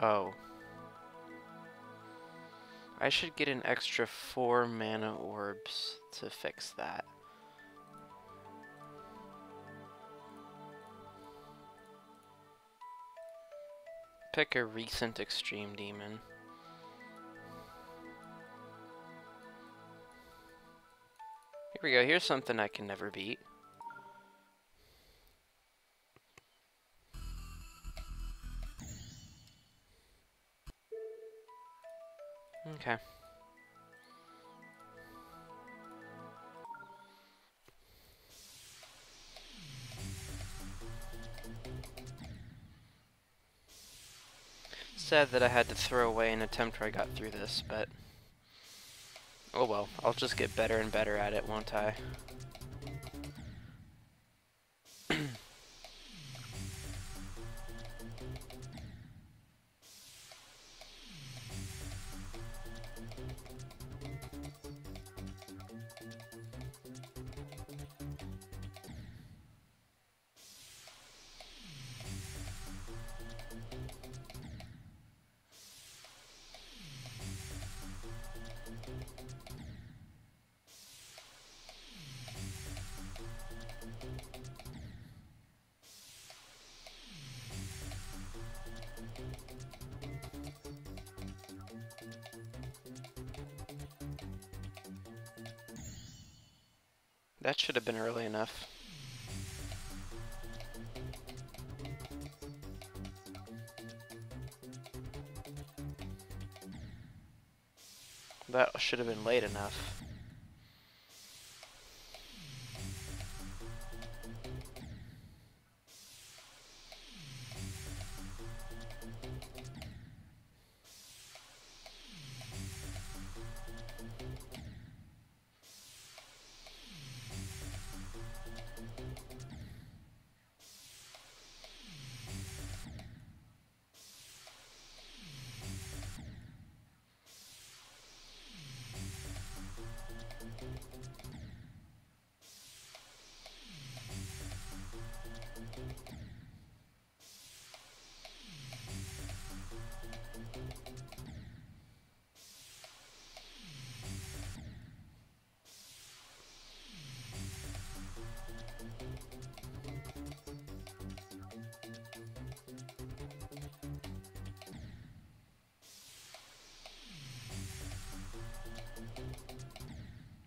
Oh. I should get an extra 4 mana orbs to fix that. Pick a recent extreme demon. Here we go, here's something I can never beat. Okay. Sad that I had to throw away an attempt where I got through this, but oh well, I'll just get better and better at it, won't I? That should have been early enough. That should have been late enough.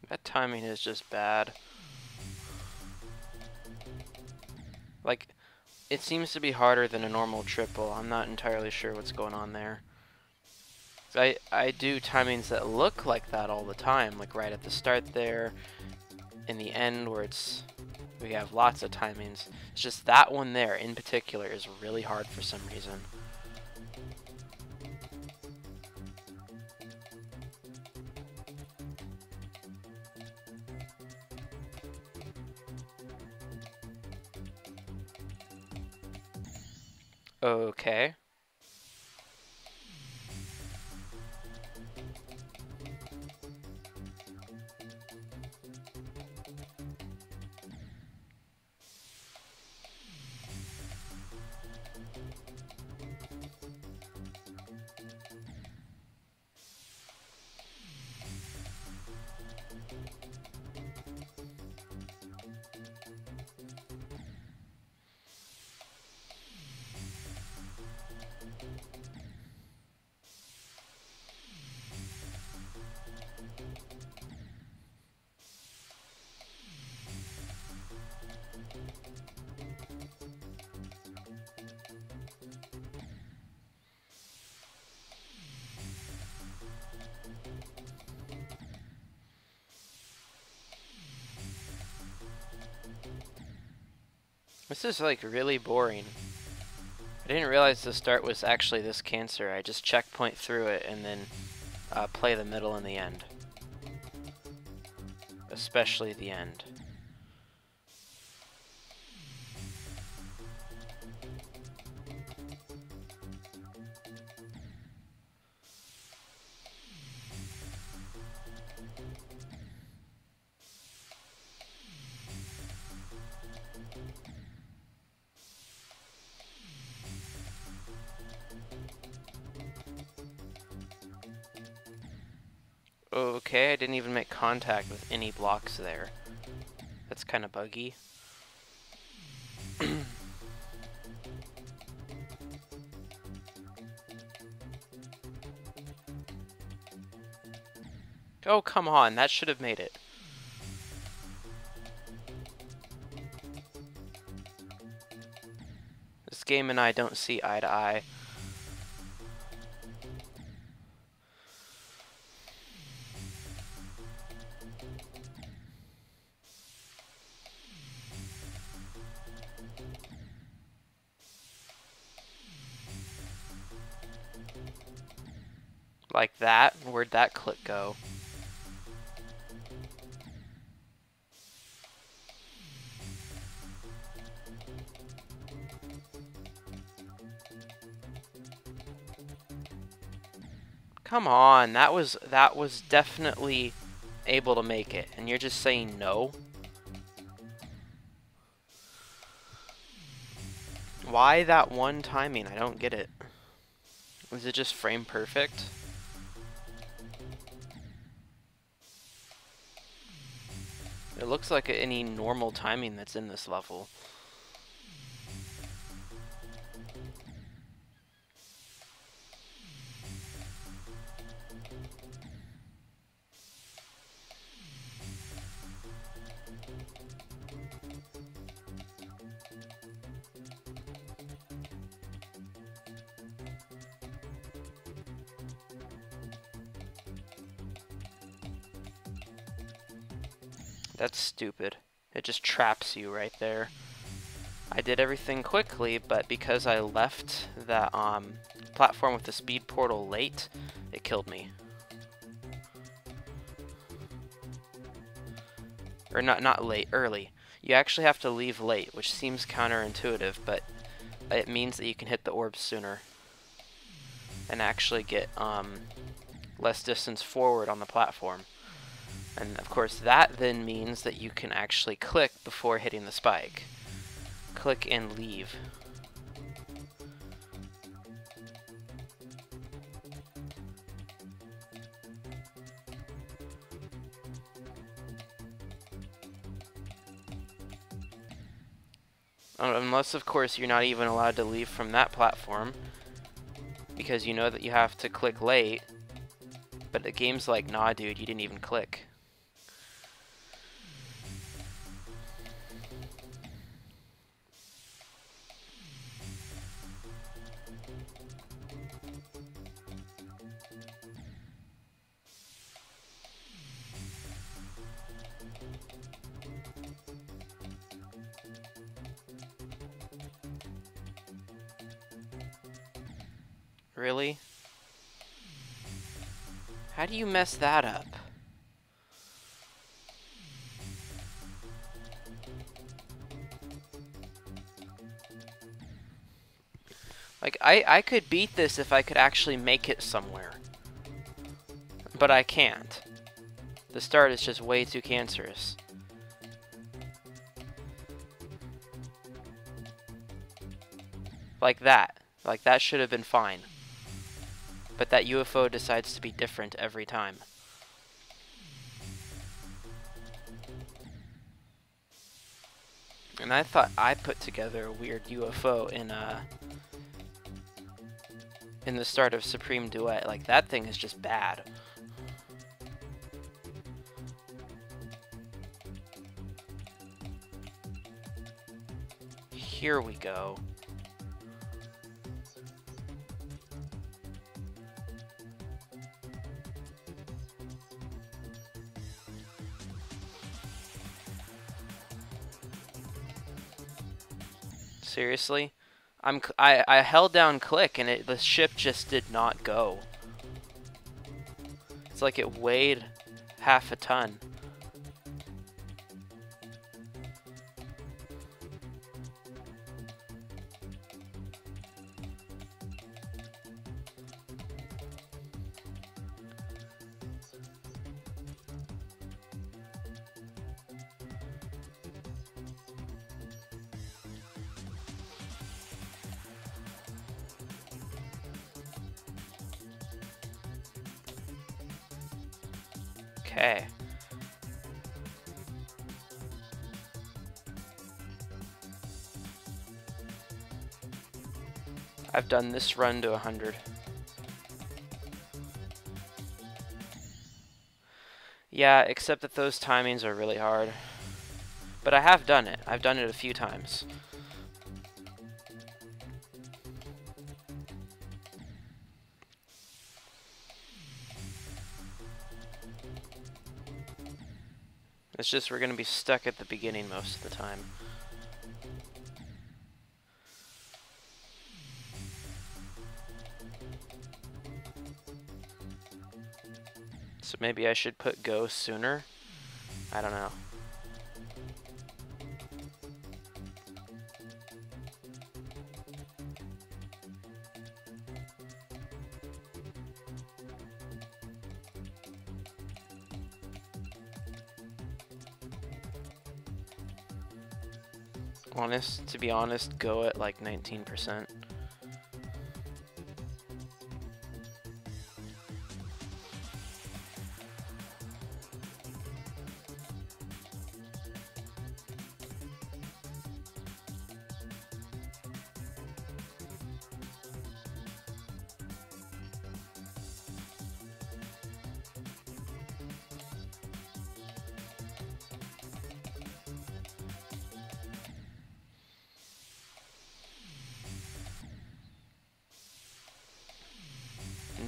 That timing is just bad. Like, it seems to be harder than a normal triple. I'm not entirely sure what's going on there. I do timings that look like that all the time, like right at the start there, in the end where we have lots of timings. It's just that one there in particular is really hard for some reason. Okay. This is like really boring. I didn't realize the start was actually this cancer. I just checkpoint through it and then play the middle and the end. Especially the end. Okay, I didn't even make contact with any blocks there. That's kind of buggy. Oh, come on, that should have made it. This game and I don't see eye to eye. Like that? Where'd that click go? Come on, that was definitely able to make it, and you're just saying no? Why that one timing? I don't get it. Was it just frame perfect? It looks like any normal timing that's in this level. That's stupid. It just traps you right there. I did everything quickly, but because I left that platform with the speed portal late, it killed me. Or not late, early. You actually have to leave late, which seems counterintuitive, but it means that you can hit the orbs sooner and actually get less distance forward on the platform. And of course that then means that you can actually click before hitting the spike. Click and leave. Unless of course you're not even allowed to leave from that platform, because you know that you have to click late, but the game's like, nah dude, you didn't even click. Really? How do you mess that up? Like, I could beat this if I could actually make it somewhere. But I can't. The start is just way too cancerous. Like that. Like, that should have been fine. But that UFO decides to be different every time. And I thought I put together a weird UFO in the start of Supreme Duet. Like, that thing is just bad. Here we go. Seriously? I held down click and the ship just did not go. It's like it weighed half a ton. Okay. I've done this run to 100. Yeah, except that those timings are really hard. But I have done it. I've done it a few times. It's just we're going to be stuck at the beginning most of the time. So maybe I should put go sooner? I don't know. To be honest, go at like 19%.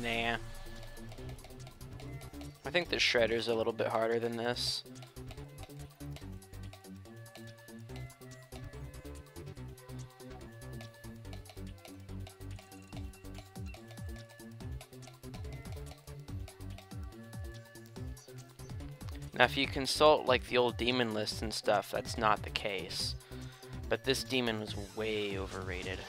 Nah. I think the Shredder's a little bit harder than this. Now if you consult like the old demon list and stuff, that's not the case. But this demon was way overrated.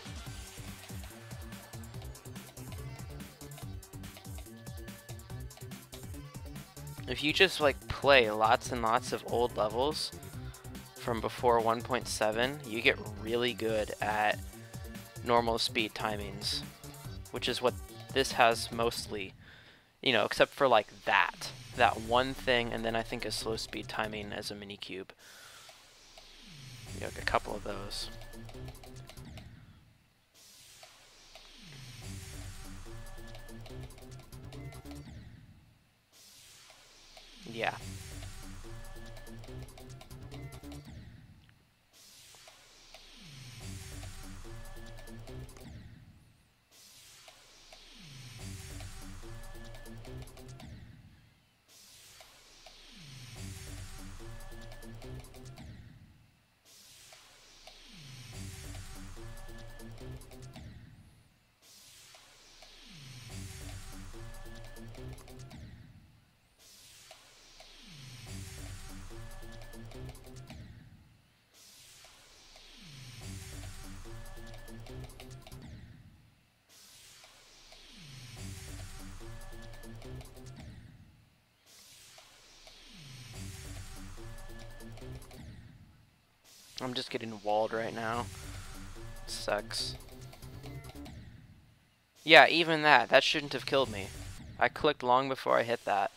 If you just like play lots and lots of old levels from before 1.7, you get really good at normal speed timings, which is what this has mostly, you know, except for like that one thing, and then I think a slow speed timing as a mini cube. You know, like a couple of those. Yeah. I'm just getting walled right now. Sucks. Yeah, even that shouldn't have killed me. I clicked long before I hit that.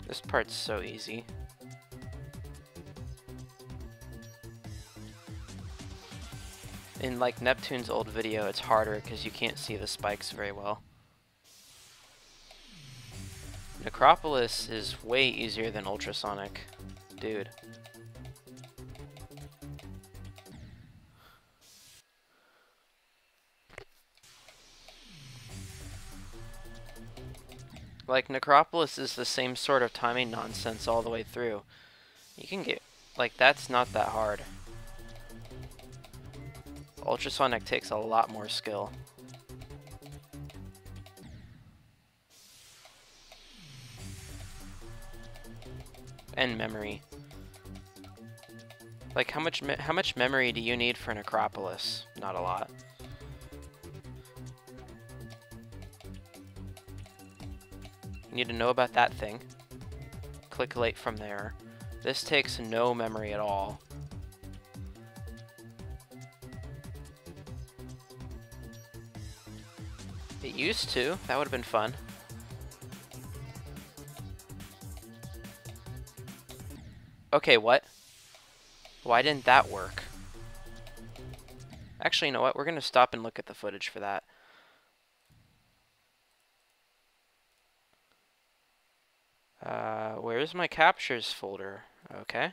This part's so easy. In like Neptune's old video, it's harder because you can't see the spikes very well. Necropolis is way easier than Ultrasonic. Dude. Like, Necropolis is the same sort of timing nonsense all the way through. You can get, like, that's not that hard. Ultrasonic takes a lot more skill. And memory. Like, how much memory do you need for Necropolis? Not a lot. need to know about that thing. Click late from there. This takes no memory at all. It used to. That would have been fun. Okay, what? Why didn't that work? Actually, you know what? We're going to stop and look at the footage for that. Where's my captures folder? Okay.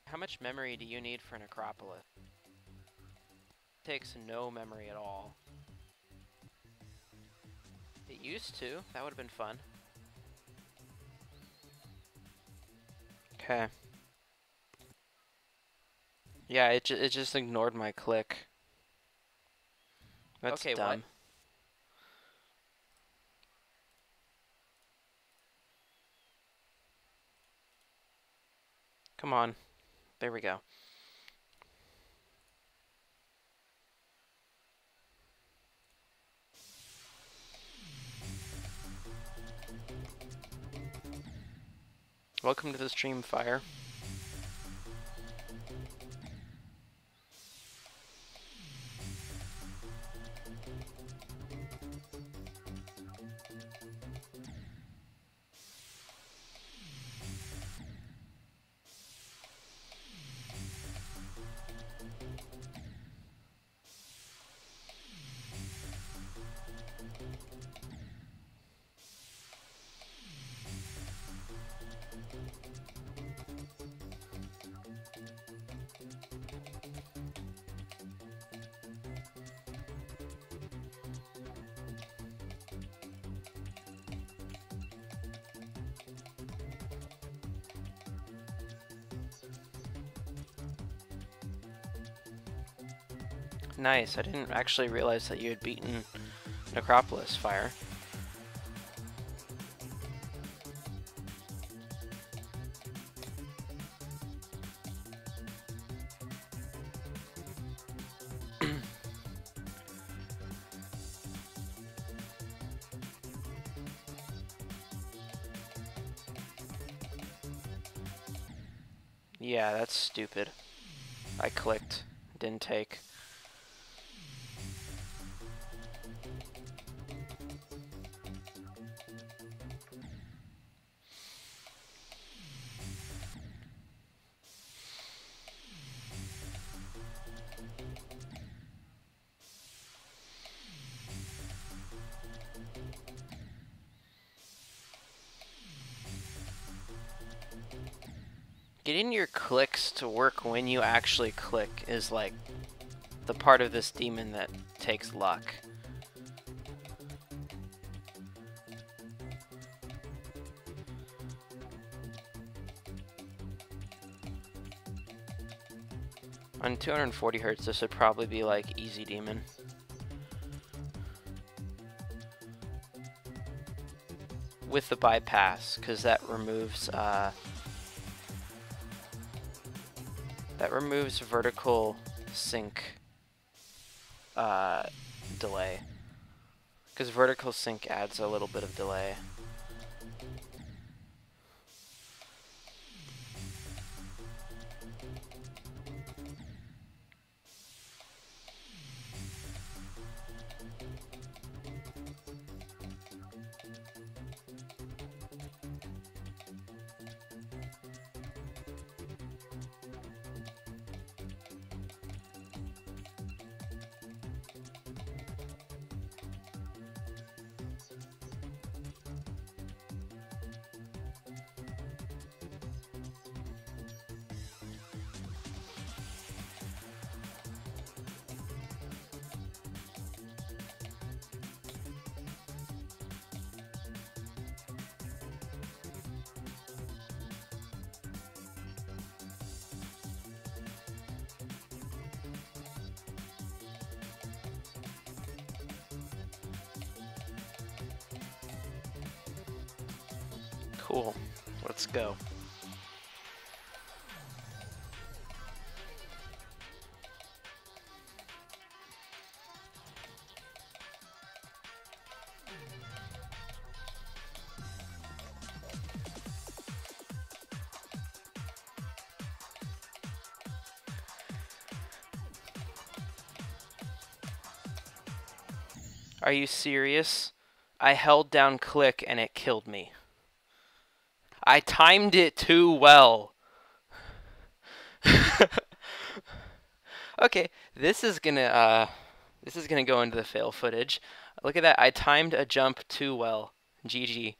How much memory do you need for Necropolis? Takes no memory at all. It used to. That would have been fun. Okay. Yeah, it just ignored my click. That's Okay, dumb. what? Come on. There we go. Welcome to the stream, Fire. Nice. I didn't actually realize that you had beaten Necropolis, Fire. Yeah, that's stupid. I clicked. Didn't take. Getting your clicks to work when you actually click is like the part of this demon that takes luck. On 240 Hz, this would probably be like easy demon. With the bypass, because that removes vertical sync delay. Because vertical sync adds a little bit of delay. Cool. Let's go. Are you serious? I held down click and it killed me. I timed it too well. Okay, this is gonna go into the fail footage. Look at that, I timed a jump too well. GG.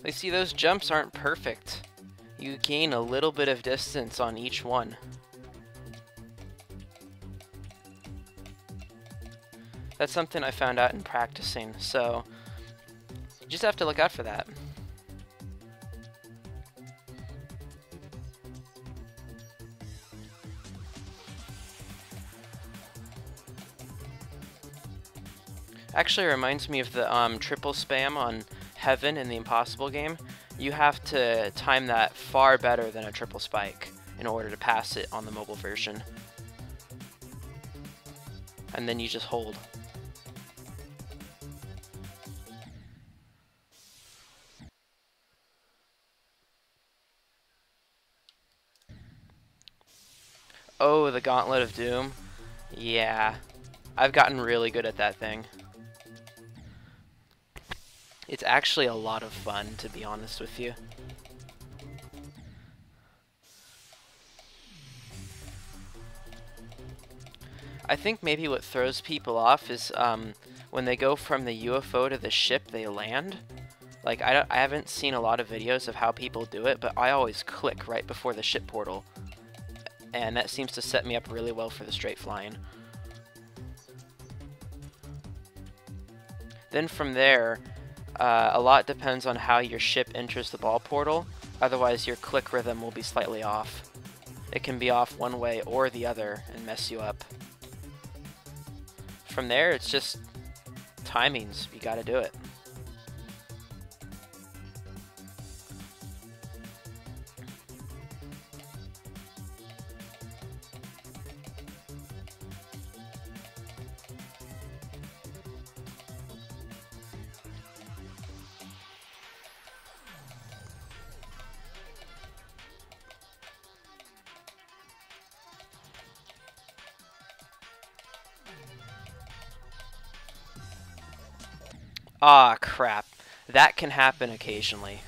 You see, those jumps aren't perfect. You gain a little bit of distance on each one. That's something I found out in practicing, so you just have to look out for that. Actually, it reminds me of the triple spam on Heaven in the Impossible game. You have to time that far better than a triple spike in order to pass it on the mobile version. And then you just hold. Oh, the Gauntlet of Doom? Yeah. I've gotten really good at that thing. It's actually a lot of fun, to be honest with you. I think maybe what throws people off is when they go from the UFO to the ship, they land. Like, I haven't seen a lot of videos of how people do it, but I always click right before the ship portal. And that seems to set me up really well for the straight flying. Then from there, a lot depends on how your ship enters the ball portal, otherwise your click rhythm will be slightly off. It can be off one way or the other and mess you up. From there, it's just timings. You gotta do it. Ah, crap. That can happen occasionally.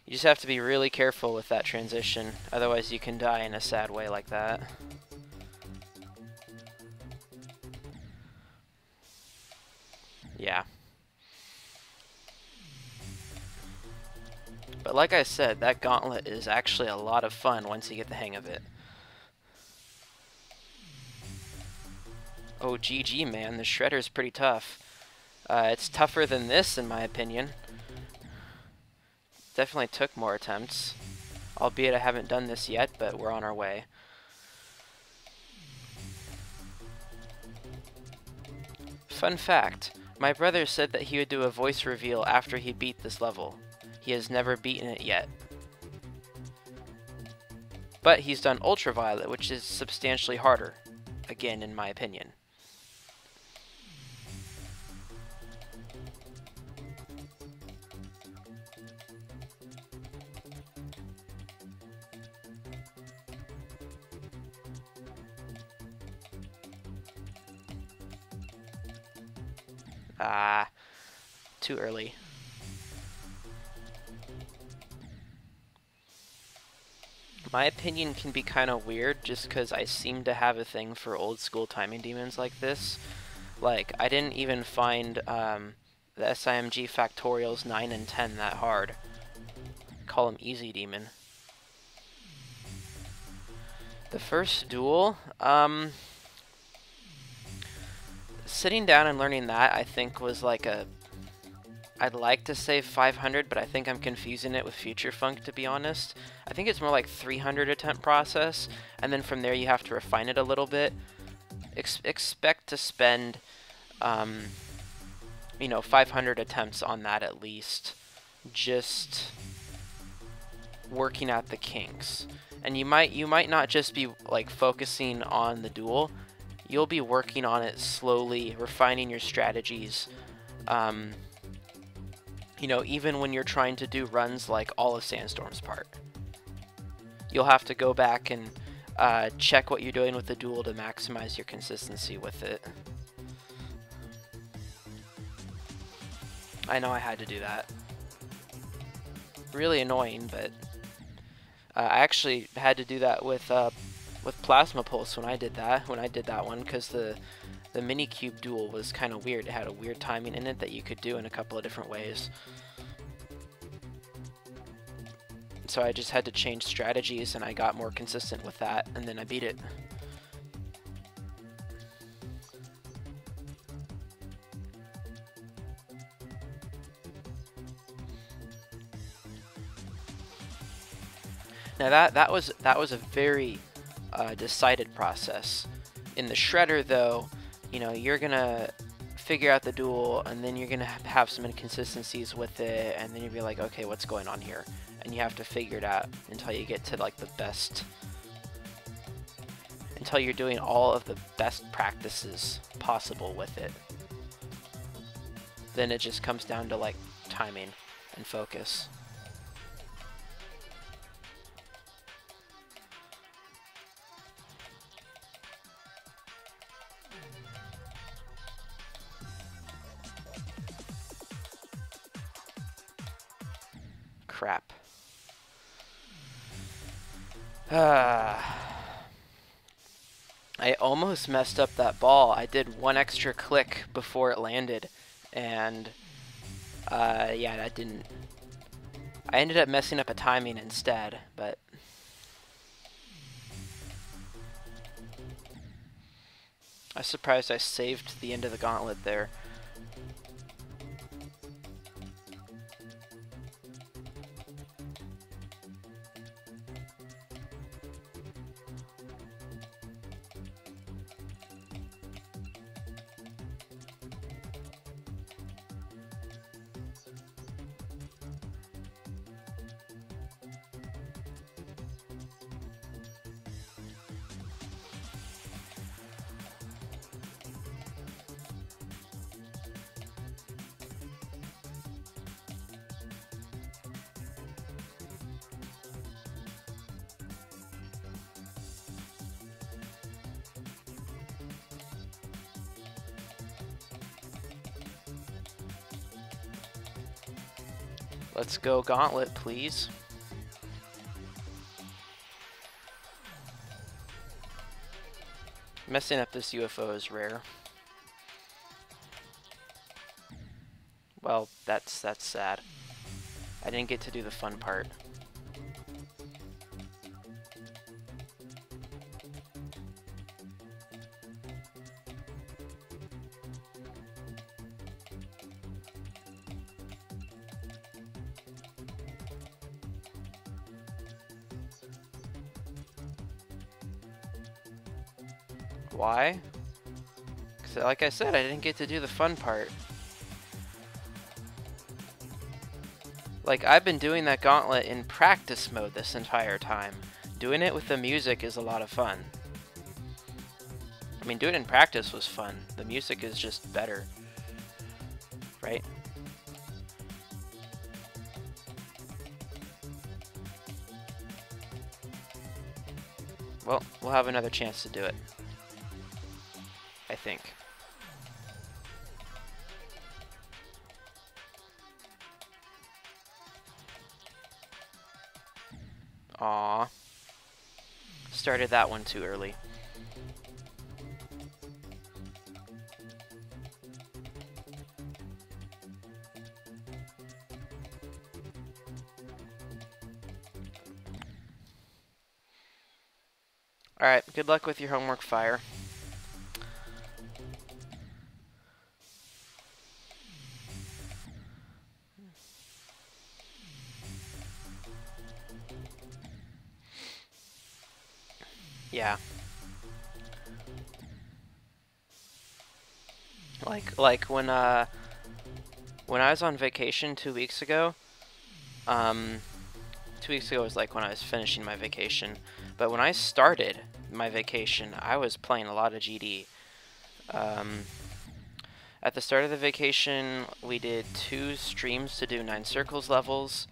You just have to be really careful with that transition, otherwise you can die in a sad way like that. Yeah. But like I said, that gauntlet is actually a lot of fun once you get the hang of it. Oh, GG, man. The Shredder's pretty tough. It's tougher than this, in my opinion. Definitely took more attempts. Albeit I haven't done this yet, but we're on our way. Fun fact. My brother said that he would do a voice reveal after he beat this level. He has never beaten it yet. But he's done Ultraviolet, which is substantially harder. Again, in my opinion. Ah, too early. My opinion can be kind of weird just because I seem to have a thing for old school timing demons like this. Like, I didn't even find the SIMG Factorials 9 and 10 that hard. Call them easy demon. The first duel, sitting down and learning that, I think, was like a I'd like to say 500, but I think I'm confusing it with Future Funk, to be honest. I think it's more like 300 attempt process, and then from there you have to refine it a little bit. Expect to spend, you know, 500 attempts on that at least, just working out the kinks. And you might not just be like focusing on the duel. You'll be working on it slowly, refining your strategies. You know, even when you're trying to do runs like all of Sandstorm's part, you'll have to go back and check what you're doing with the duel to maximize your consistency with it. I know I had to do that. Really annoying, but I actually had to do that with Plasma Pulse when I did that one, because the Minikube duel was kind of weird. It had a weird timing in it that you could do in a couple of different ways. So I just had to change strategies, and I got more consistent with that, and then I beat it. Now that was a very decided process. In the Shredder, though, you know, you're gonna figure out the duel, and then you're gonna have some inconsistencies with it, and then you'll be like, okay, what's going on here? And you have to figure it out until you get to like the best, until you're doing all of the best practices possible with it. Then it just comes down to like timing and focus. Crap. I almost messed up that ball. I did one extra click before it landed, and yeah, that didn't. I ended up messing up a timing instead, but I was surprised I saved the end of the gauntlet there. Let's go gauntlet, please. Messing up this UFO is rare. Well, that's sad. I didn't get to do the fun part. Why? Because like I said, I didn't get to do the fun part. Like, I've been doing that gauntlet in practice mode this entire time. Doing it with the music is a lot of fun. I mean, doing it in practice was fun. The music is just better. Right? Well, we'll have another chance to do it. I think. Aww. Started that one too early. Alright, good luck with your homework, Fire. Yeah. Like when I was on vacation 2 weeks ago, 2 weeks ago was like when I was finishing my vacation. But when I started my vacation, I was playing a lot of GD. At the start of the vacation, we did 2 streams to do 9 circles levels,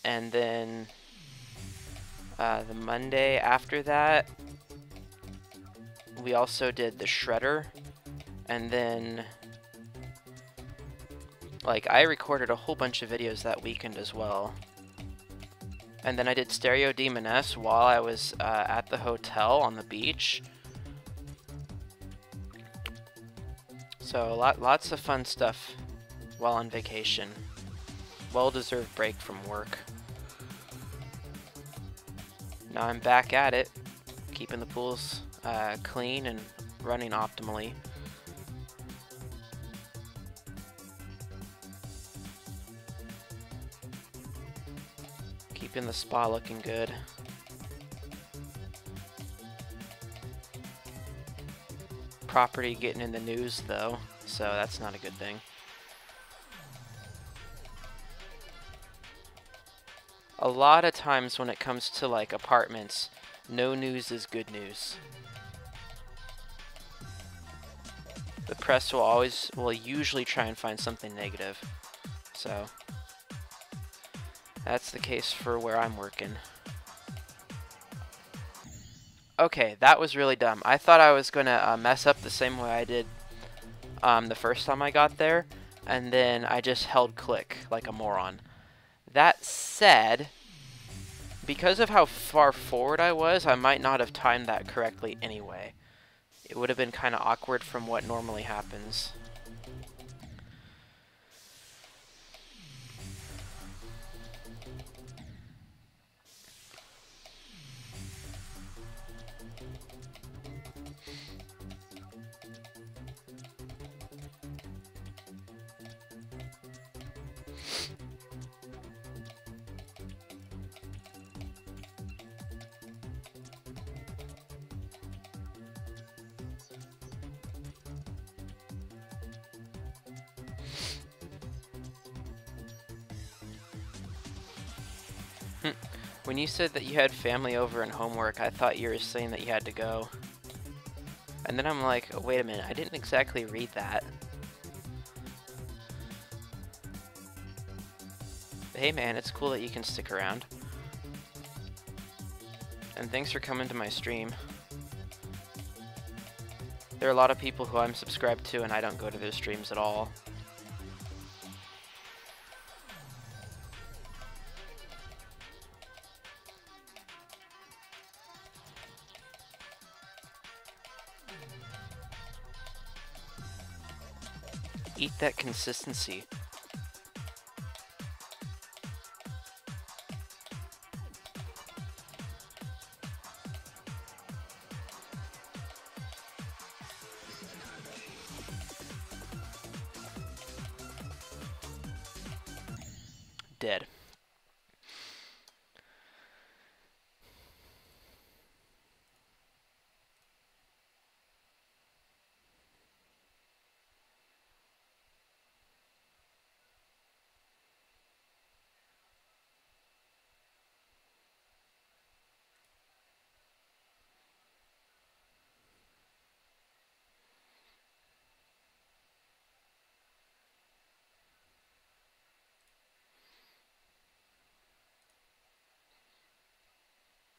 and then the Monday after that, we also did the Shredder, and then like I recorded a whole bunch of videos that weekend as well. And then I did Stereo Demoness while I was at the hotel on the beach. So lots of fun stuff while on vacation. Well-deserved break from work. Now I'm back at it, keeping the pools clean and running optimally. Keeping the spa looking good. Property getting in the news though, so that's not a good thing. A lot of times when it comes to like apartments, no news is good news. The press will usually try and find something negative. So that's the case for where I'm working. Okay, that was really dumb. I thought I was gonna mess up the same way I did the first time I got there, and then I just held click like a moron. That said, because of how far forward I was, I might not have timed that correctly anyway. It would have been kind of awkward from what normally happens. When you said that you had family over and homework, I thought you were saying that you had to go. And then I'm like, oh, wait a minute, I didn't exactly read that. But hey man, it's cool that you can stick around. And thanks for coming to my stream. There are a lot of people who I'm subscribed to and I don't go to their streams at all. Eat that consistency. Dead.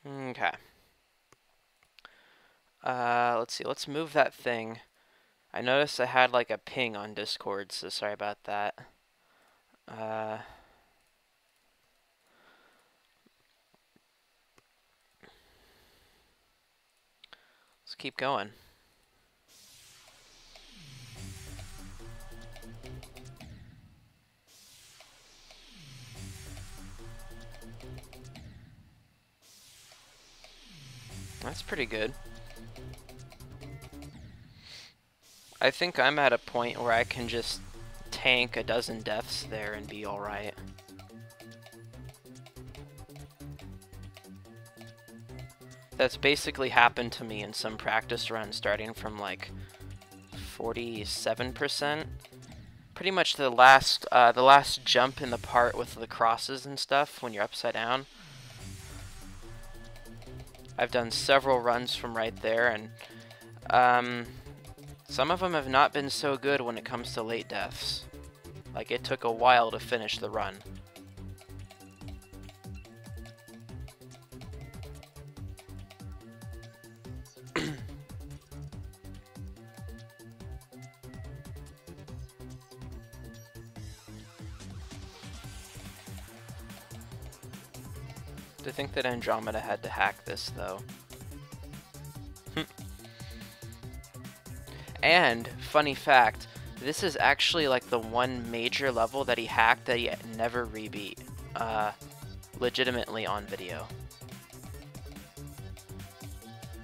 Okay. Let's see, let's move that thing. I noticed I had like a ping on Discord, so sorry about that. Let's keep going. That's pretty good. I think I'm at a point where I can just tank a dozen deaths there and be alright. That's basically happened to me in some practice runs, starting from like 47%. Pretty much the last jump in the part with the crosses and stuff when you're upside down. I've done several runs from right there, and some of them have not been so good when it comes to late deaths. Like, it took a while to finish the run. To think that Andromeda had to hack this, though. And, funny fact, this is actually like the one major level that he hacked that he never rebeat, legitimately on video.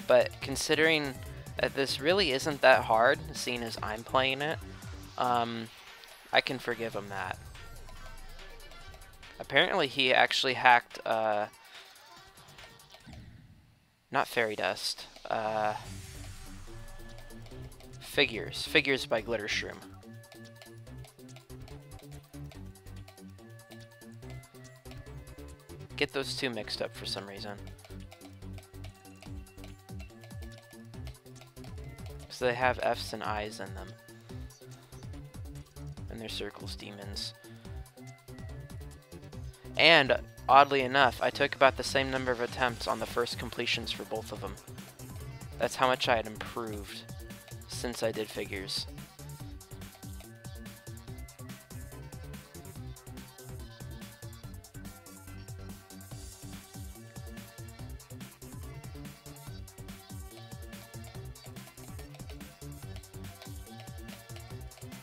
But considering that this really isn't that hard, seeing as I'm playing it, I can forgive him that. Apparently he actually hacked, not Fairy Dust, Figures by Glitter Shroom. Get those two mixed up for some reason. So they have F's and I's in them. And they're Circles demons. And, oddly enough, I took about the same number of attempts on the first completions for both of them. That's how much I had improved since I did Figures.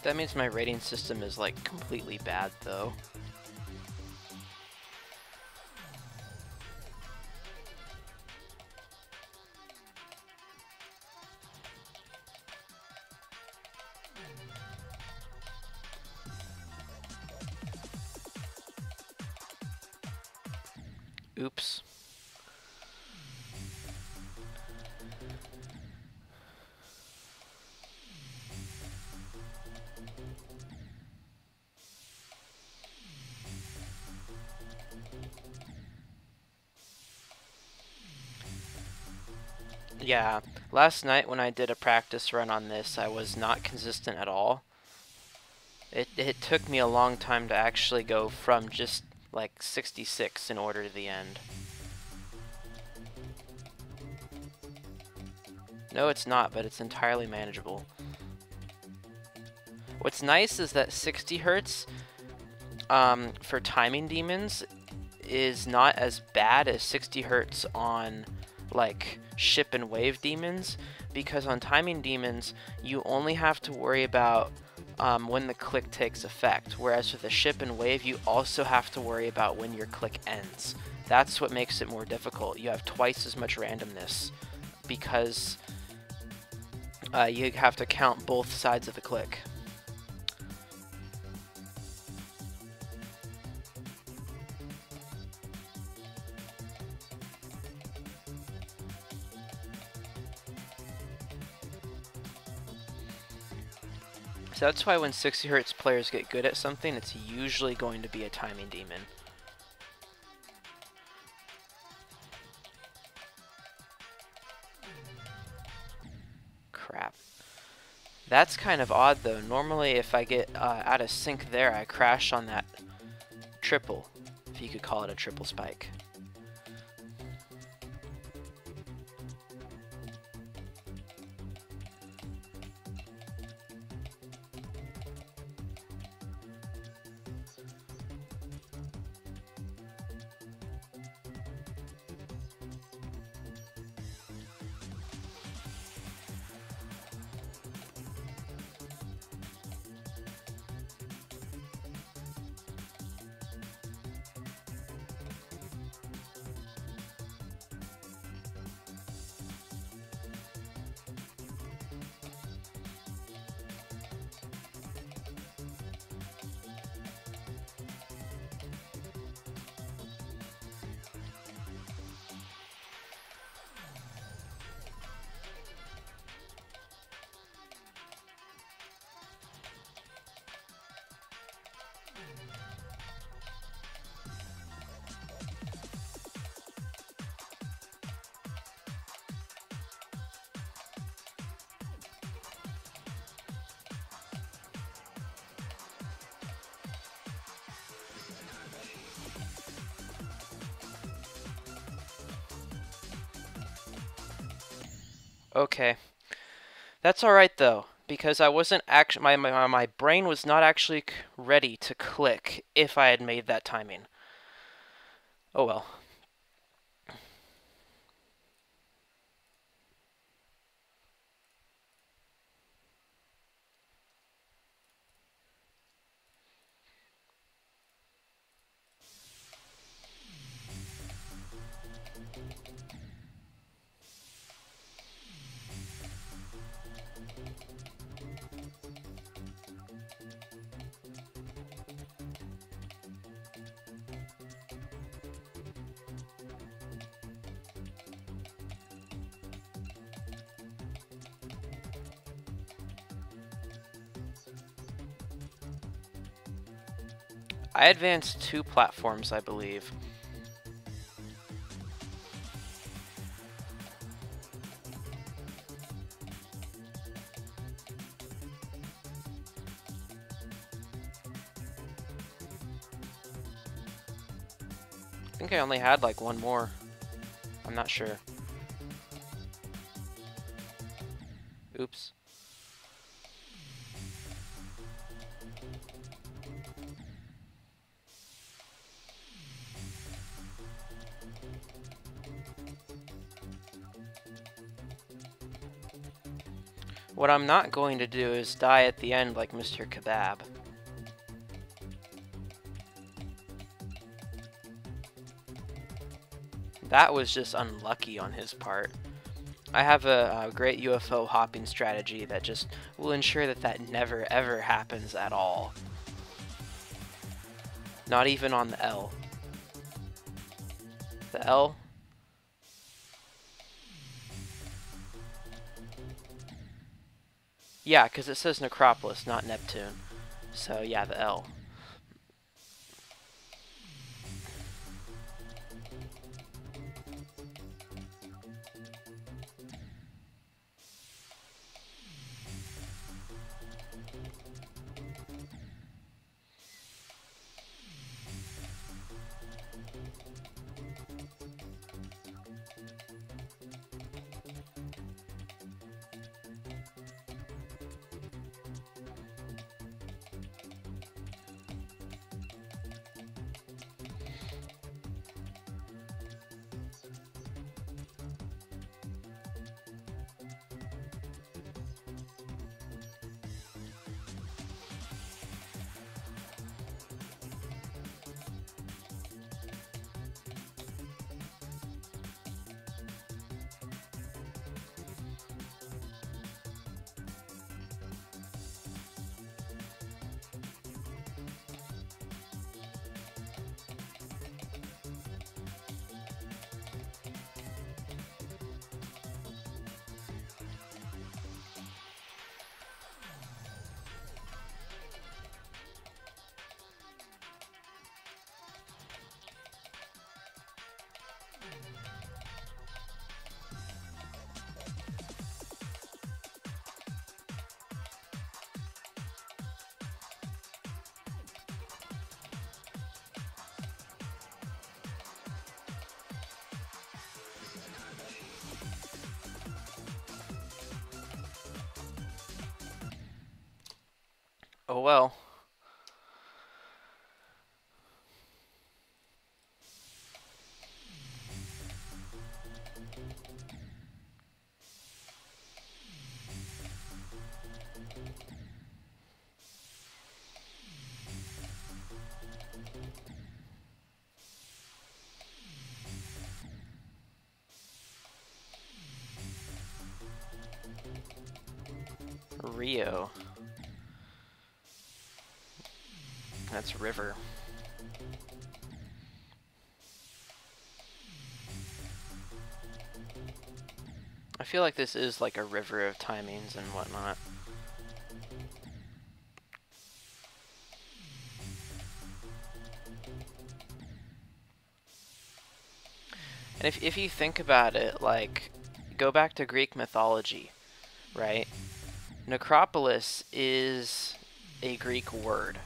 That means my rating system is like completely bad though. Oops. Yeah, last night when I did a practice run on this, I was not consistent at all. It took me a long time to actually go from just like 66 in order to the end. No, it's not, but it's entirely manageable. What's nice is that 60 Hertz for timing demons is not as bad as 60 Hertz on like ship and wave demons, because on timing demons you only have to worry about when the click takes effect, whereas with the ship and wave you also have to worry about when your click ends. That's what makes it more difficult. You have twice as much randomness because you have to count both sides of the click. So that's why when 60 Hertz players get good at something, it's usually going to be a timing demon. Crap. That's kind of odd though. Normally if I get out of sync there, I crash on that triple, if you could call it a triple spike. Okay. That's alright though, because I wasn't actually my brain was not actually ready to click if I had made that timing. Oh well. I advanced 2 platforms, I believe. I think I only had like 1 more. I'm not sure. Oops. What I'm not going to do is die at the end like Mr. Kebab. That was just unlucky on his part. I have a great UFO hopping strategy that just will ensure that that never ever happens at all. Not even on the L. The L? Yeah, because it says Necropolis, not Neptune. So yeah, the L. Oh well. Rio. That's river. I feel like this is like a river of timings and whatnot. And if you think about it, like, go back to Greek mythology, right? Necropolis is a Greek word.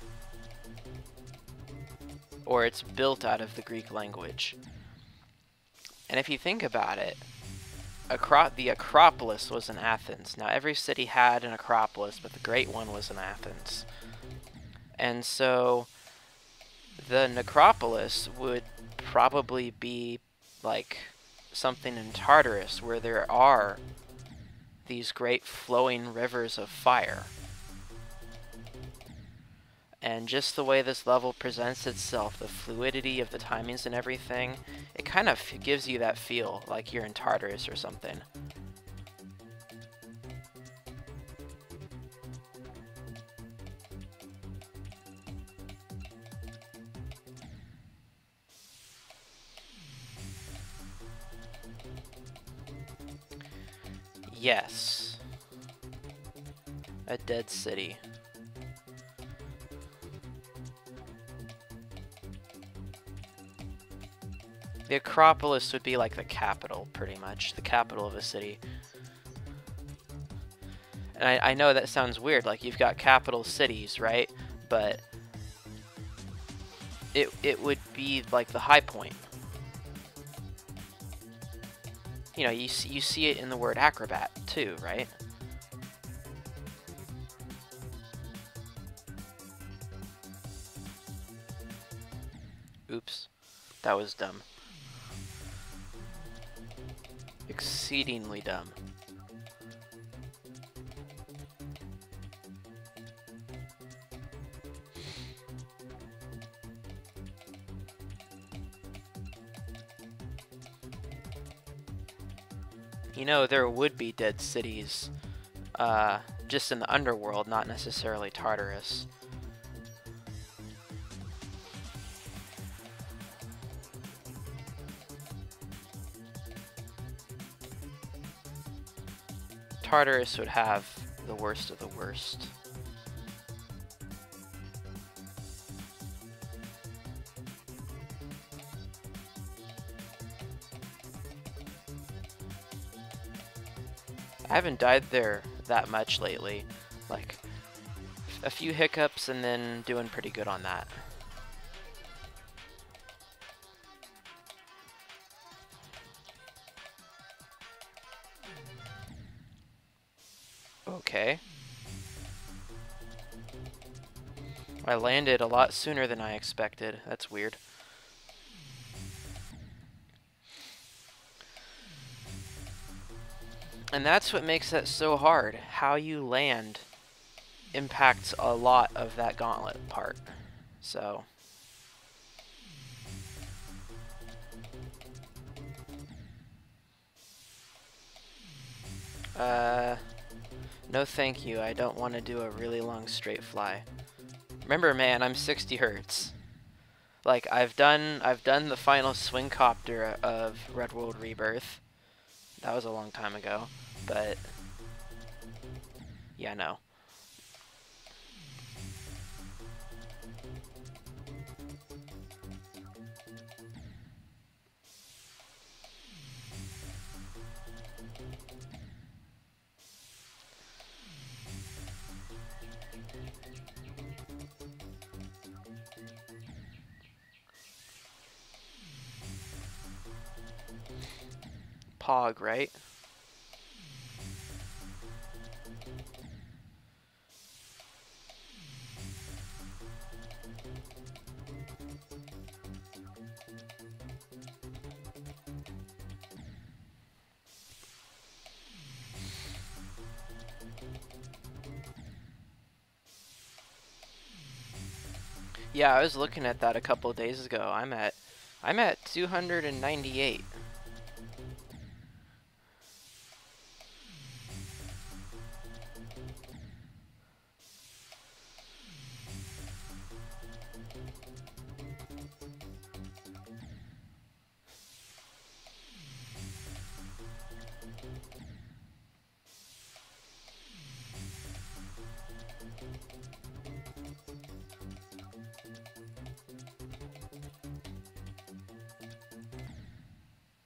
Or it's built out of the Greek language. And if you think about it, the Acropolis was in Athens. Now, every city had an Acropolis, but the great one was in Athens. And so the Necropolis would probably be like something in Tartarus, where there are these great flowing rivers of fire. And just the way this level presents itself, the fluidity of the timings and everything, it kind of gives you that feel like you're in Tartarus or something. Yes. A dead city. The Acropolis would be like the capital, pretty much. The capital of a city. And I know that sounds weird, like you've got capital cities, right? But it would be like the high point. You know, you see it in the word acrobat, too, right? Oops. That was dumb. Exceedingly dumb. You know, there would be dead cities, just in the underworld, not necessarily Tartarus. Tartarus would have the worst of the worst. I haven't died there that much lately. Like, a few hiccups and then doing pretty good on that. Okay. I landed a lot sooner than I expected. That's weird. And that's what makes that so hard. How you land impacts a lot of that gauntlet part. So... no thank you. I don't want to do a really long straight fly. Remember, man, I'm 60 hertz. Like, I've done the final swing copter of Red World Rebirth. That was a long time ago, but yeah, no. Pog, right? Yeah, I was looking at that a couple of days ago. I'm at 298.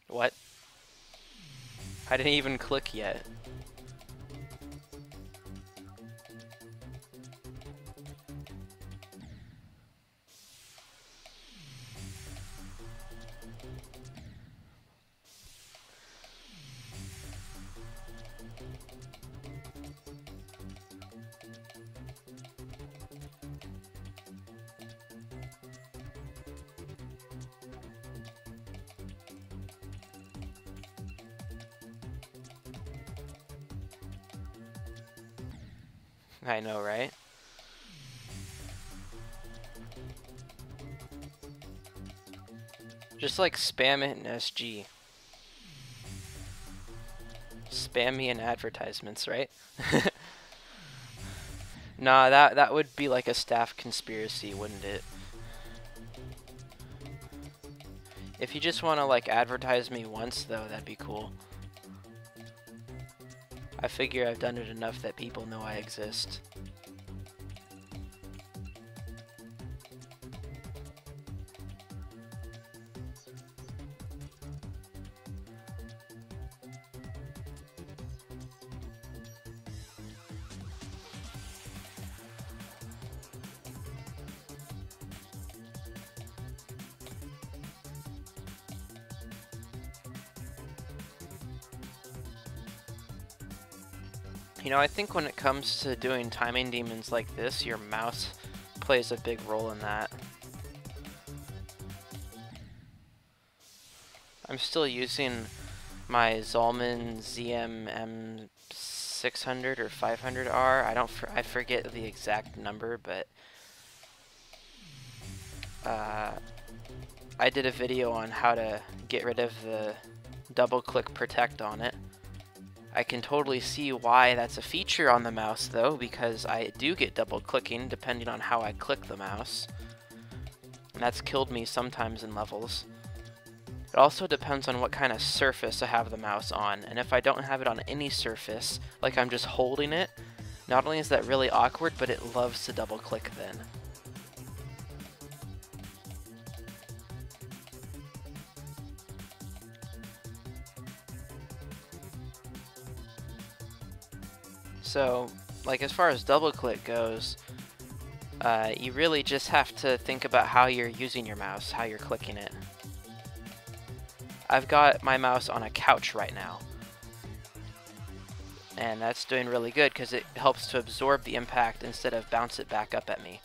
What? I didn't even click yet. I know, right? Just like spam it in SG. Spam me in advertisements, right? Nah, that would be like a staff conspiracy, wouldn't it? If you just want to like advertise me once though, that'd be cool. I figure I've done it enough that people know I exist. You know, I think when it comes to doing timing demons like this, your mouse plays a big role in that. I'm still using my Zolman ZM M600 or 500R. I forget the exact number, but I did a video on how to get rid of the double-click protect on it. I can totally see why that's a feature on the mouse though, because I do get double clicking depending on how I click the mouse. And that's killed me sometimes in levels. It also depends on what kind of surface I have the mouse on, and if I don't have it on any surface, like I'm just holding it, not only is that really awkward, but it loves to double click then. So, like as far as double click goes, you really just have to think about how you're using your mouse, how you're clicking it. I've got my mouse on a couch right now, and that's doing really good because it helps to absorb the impact instead of bounce it back up at me.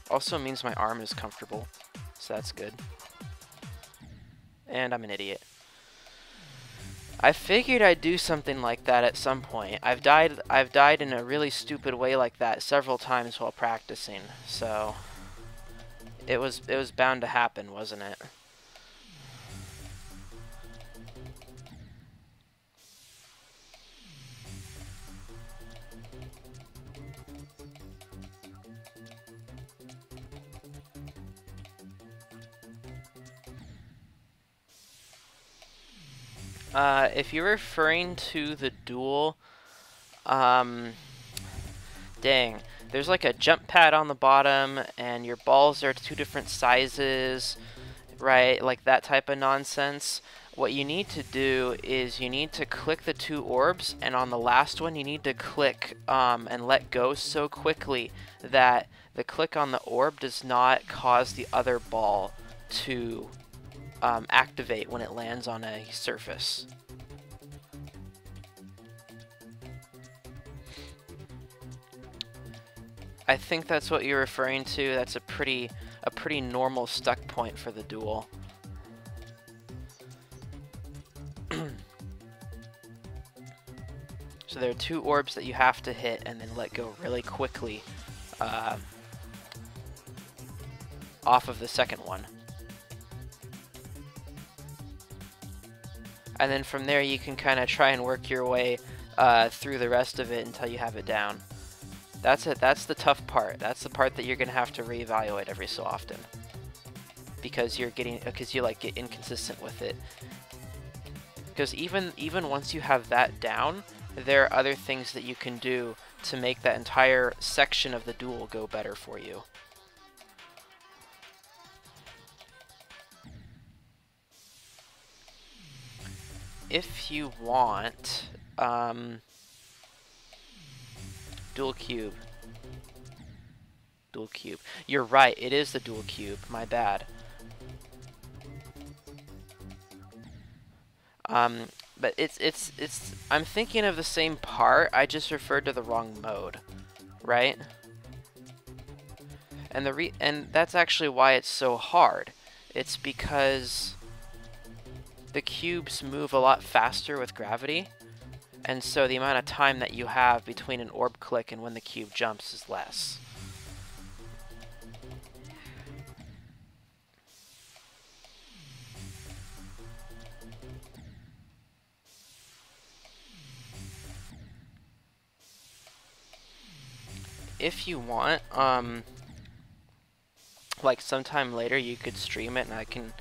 Also means my arm is comfortable, so that's good. And I'm an idiot. I figured I'd do something like that at some point. I've died in a really stupid way like that several times while practicing, so it was bound to happen, wasn't it? If you're referring to the duel, dang, there's like a jump pad on the bottom, and your balls are two different sizes, right? Like that type of nonsense. What you need to do is you need to click the two orbs, and on the last one you need to click and let go so quickly that the click on the orb does not cause the other ball to activate when it lands on a surface. I think that's what you're referring to. That's a pretty normal stuck point for the duel. So there are two orbs that you have to hit and then let go really quickly off of the second one. And then from there you can kind of try and work your way through the rest of it until you have it down. That's it. That's the tough part. That's the part that you're gonna have to reevaluate every so often, because you like get inconsistent with it. Because even once you have that down, there are other things that you can do to make that entire section of the duel go better for you. If you want, dual cube. Dual cube. You're right, it is the dual cube. My bad. But I'm thinking of the same part, I just referred to the wrong mode, right? And that's actually why it's so hard. It's because the cubes move a lot faster with gravity, and so the amount of time that you have between an orb click and when the cube jumps is less. If you want, like sometime later you could stream it and I can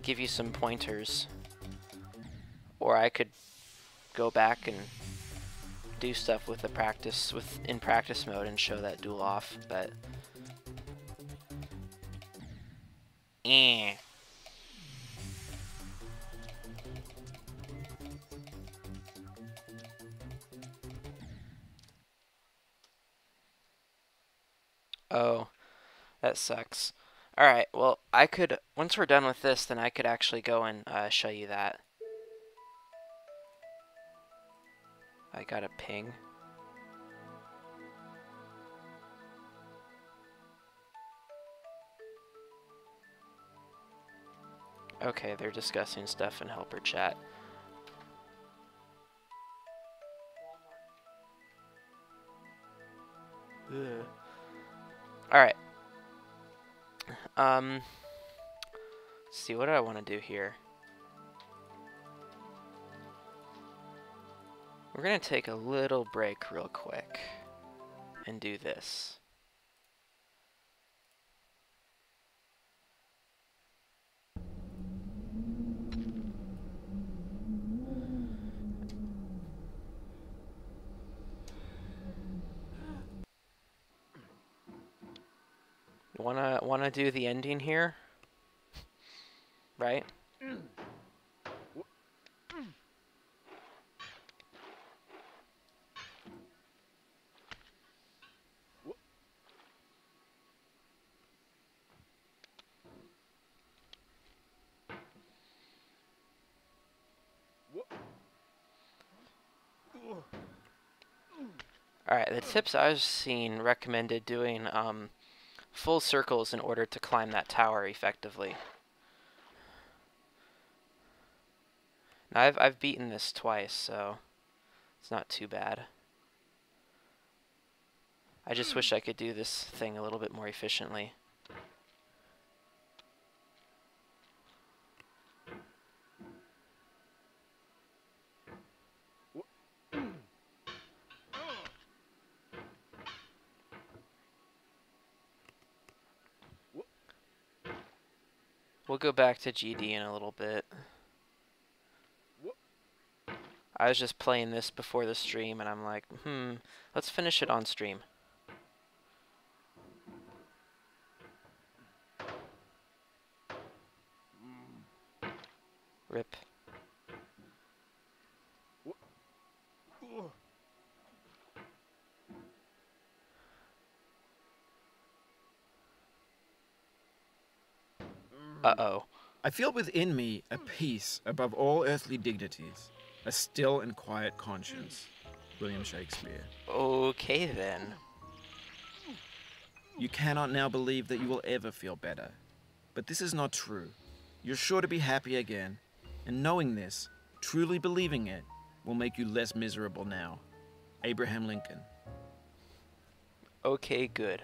give you some pointers. Or I could go back and do stuff with the in practice mode and show that duel off, but Oh, that sucks. Alright, well, once we're done with this, then I could actually go and show you that. I got a ping. Okay, they're discussing stuff in helper chat. Alright. Let's see, what do I want to do here? We're gonna take a little break real quick and do this. Wanna do the ending here? Right? Alright, the tips I was seeing recommended doing full circles in order to climb that tower effectively. Now I've beaten this twice, so it's not too bad. I just wish I could do this thing a little bit more efficiently. We'll go back to GD in a little bit. I was just playing this before the stream, and I'm like, let's finish it on stream. Rip. Uh-oh. I feel within me a peace above all earthly dignities, a still and quiet conscience. William Shakespeare. Okay, then. You cannot now believe that you will ever feel better. But this is not true. You're sure to be happy again. And knowing this, truly believing it, will make you less miserable now. Abraham Lincoln. Okay, good.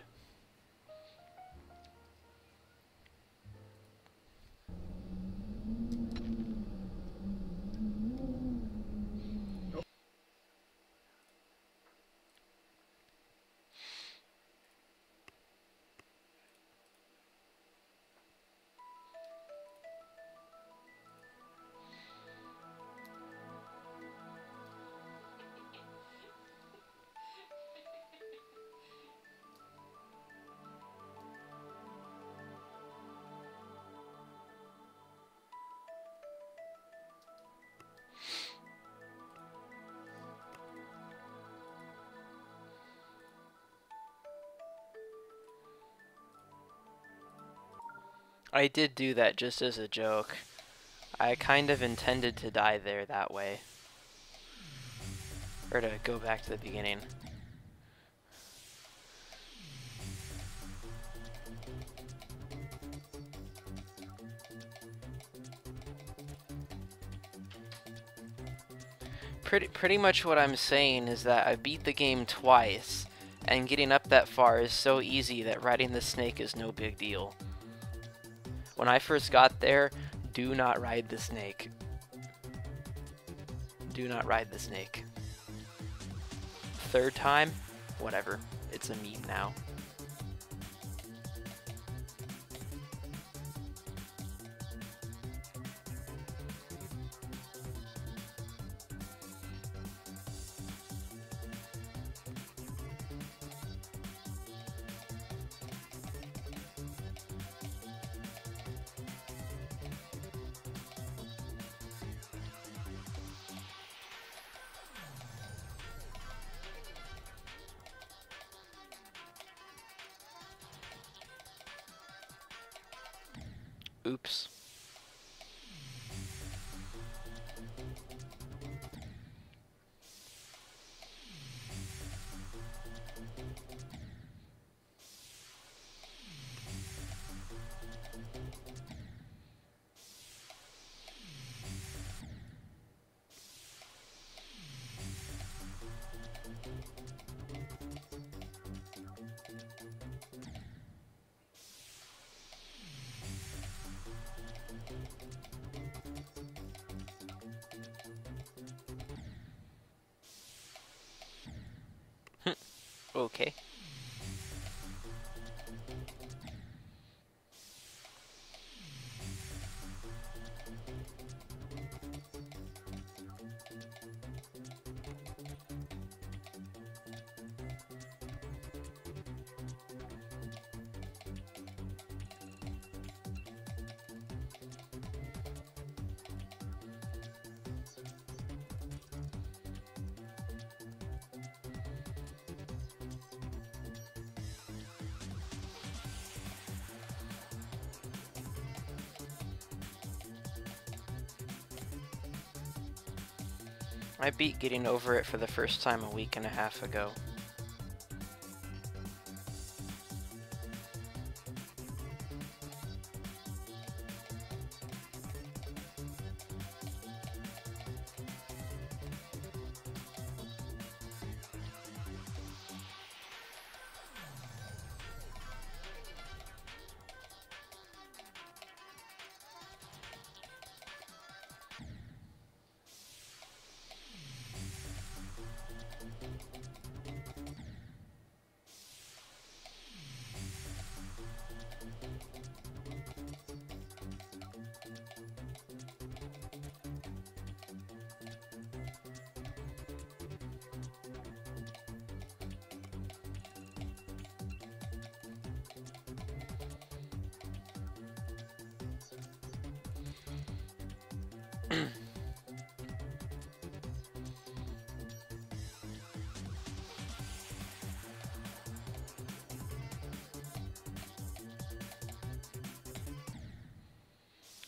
I did do that just as a joke. I kind of intended to die there that way. Or to go back to the beginning. Pretty much what I'm saying is that I beat the game twice, and getting up that far is so easy that riding the snake is no big deal. When I first got there, do not ride the snake. Do not ride the snake. Third time, whatever. It's a meme now. Oops. Okay. I beat getting over it for the first time a week and a half ago.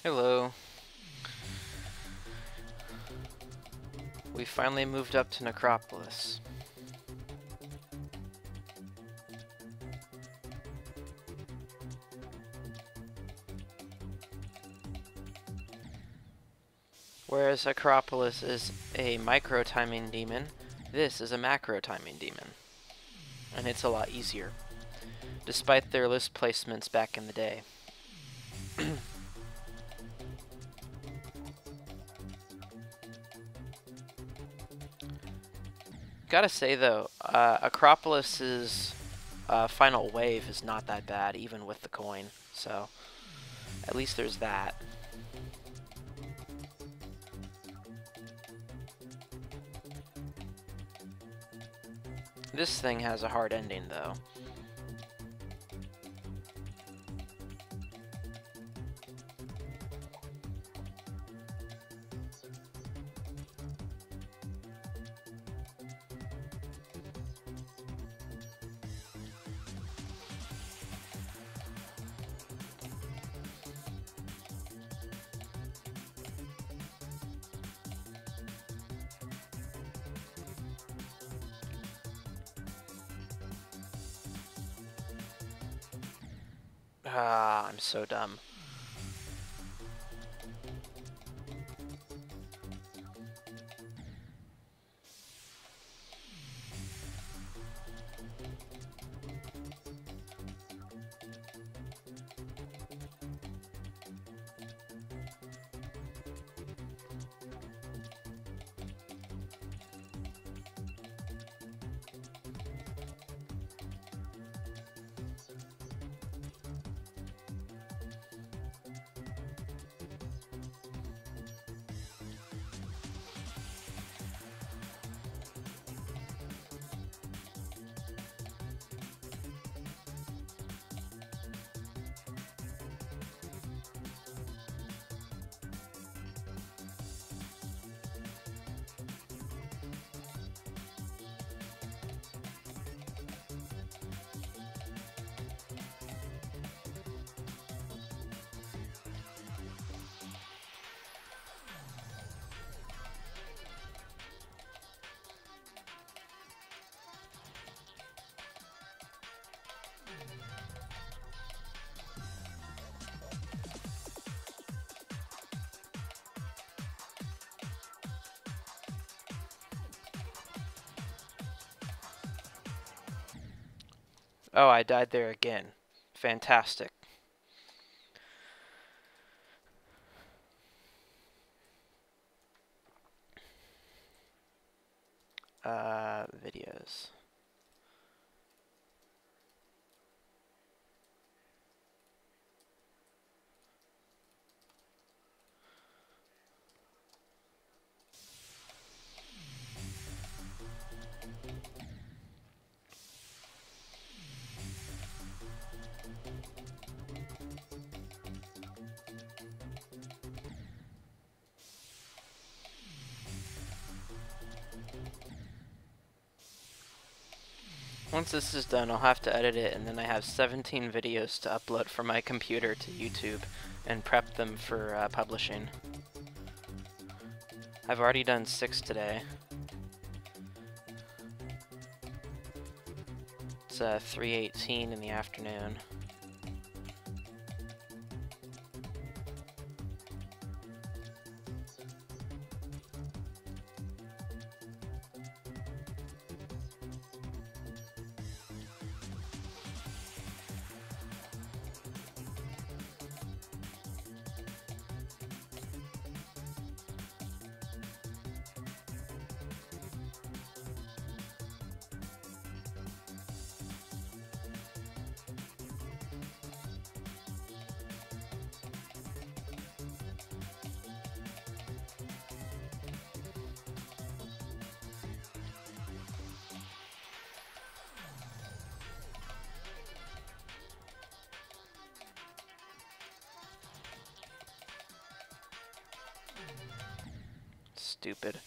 Hello. We finally moved up to Necropolis. Whereas Acropolis is a micro-timing demon, this is a macro-timing demon. And it's a lot easier, despite their list placements back in the day. Gotta say though, Acropolis's final wave is not that bad, even with the coin, so at least there's that. This thing has a hard ending though. Ah, I'm so dumb. Oh, I died there again. Fantastic. Videos. Once this is done, I'll have to edit it, and then I have 17 videos to upload from my computer to YouTube and prep them for publishing. I've already done 6 today. It's 3:18 in the afternoon. Stupid.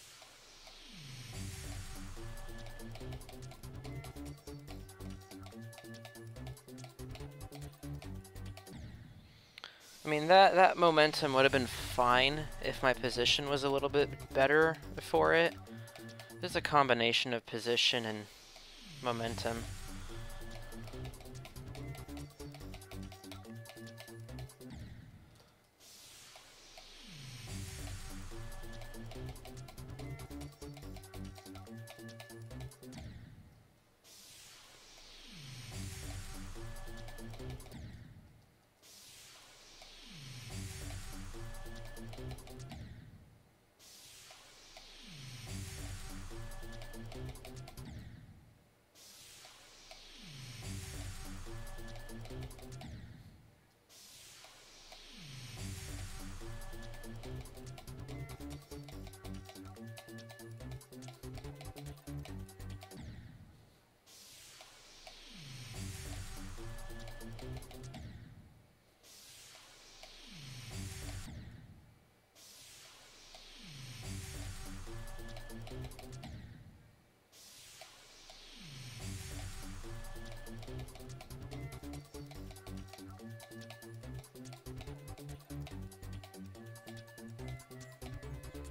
I mean, that momentum would have been fine if my position was a little bit better for it. There's a combination of position and momentum.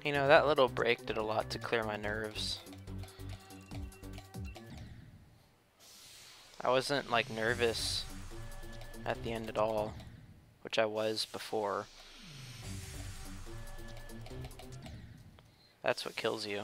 You know, that little break did a lot to clear my nerves. I wasn't, like, nervous at the end at all, which I was before. That's what kills you.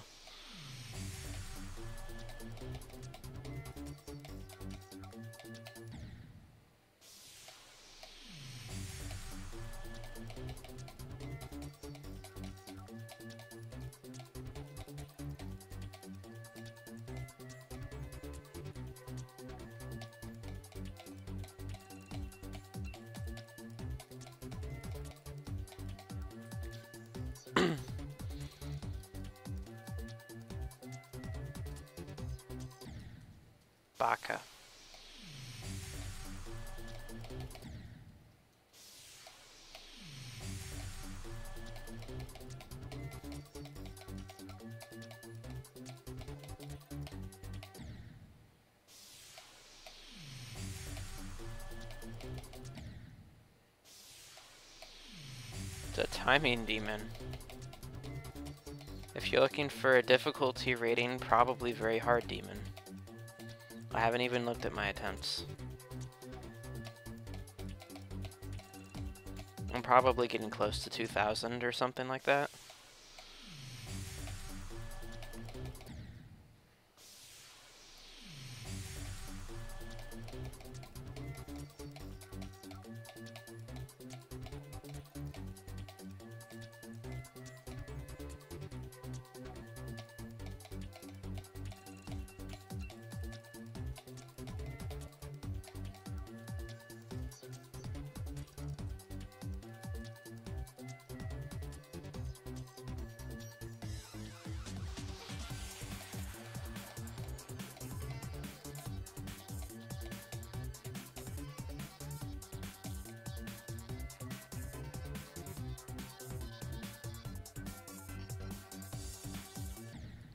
Baka. It's a timing demon. If you're looking for a difficulty rating, probably very hard demon. I haven't even looked at my attempts. I'm probably getting close to 2,000 or something like that.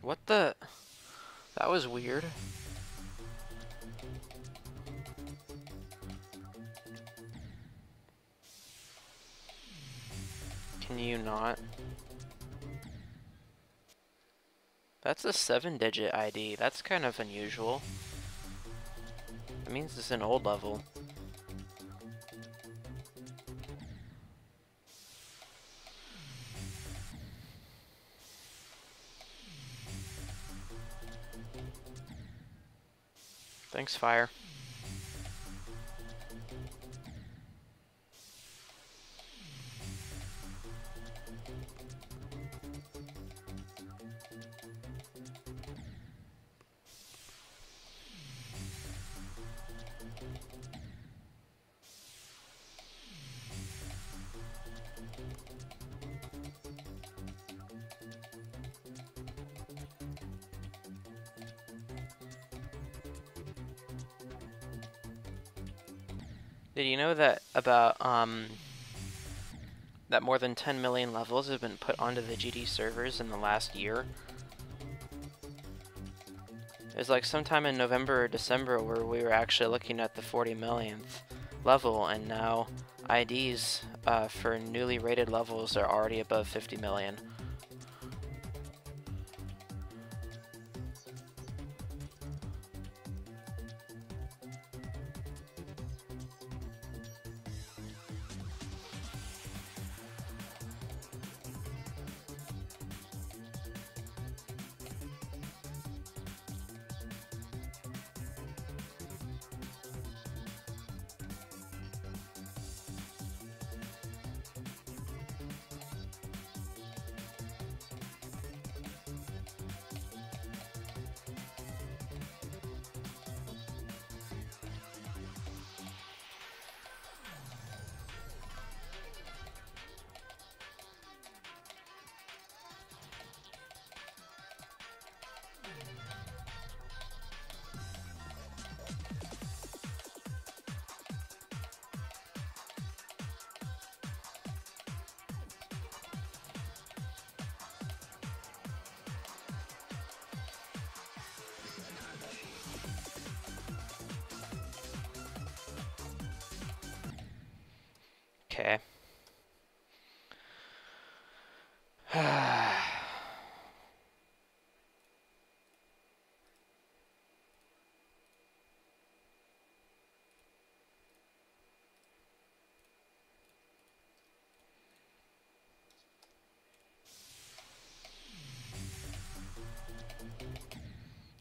What the? That was weird. Can you not? That's a 7-digit ID. That's kind of unusual. That means it's an old level. Thanks, Fire. Did you know that that more than 10 million levels have been put onto the GD servers in the last year? It was like sometime in November or December where we were actually looking at the 40 millionth level, and now IDs for newly rated levels are already above 50 million. Okay.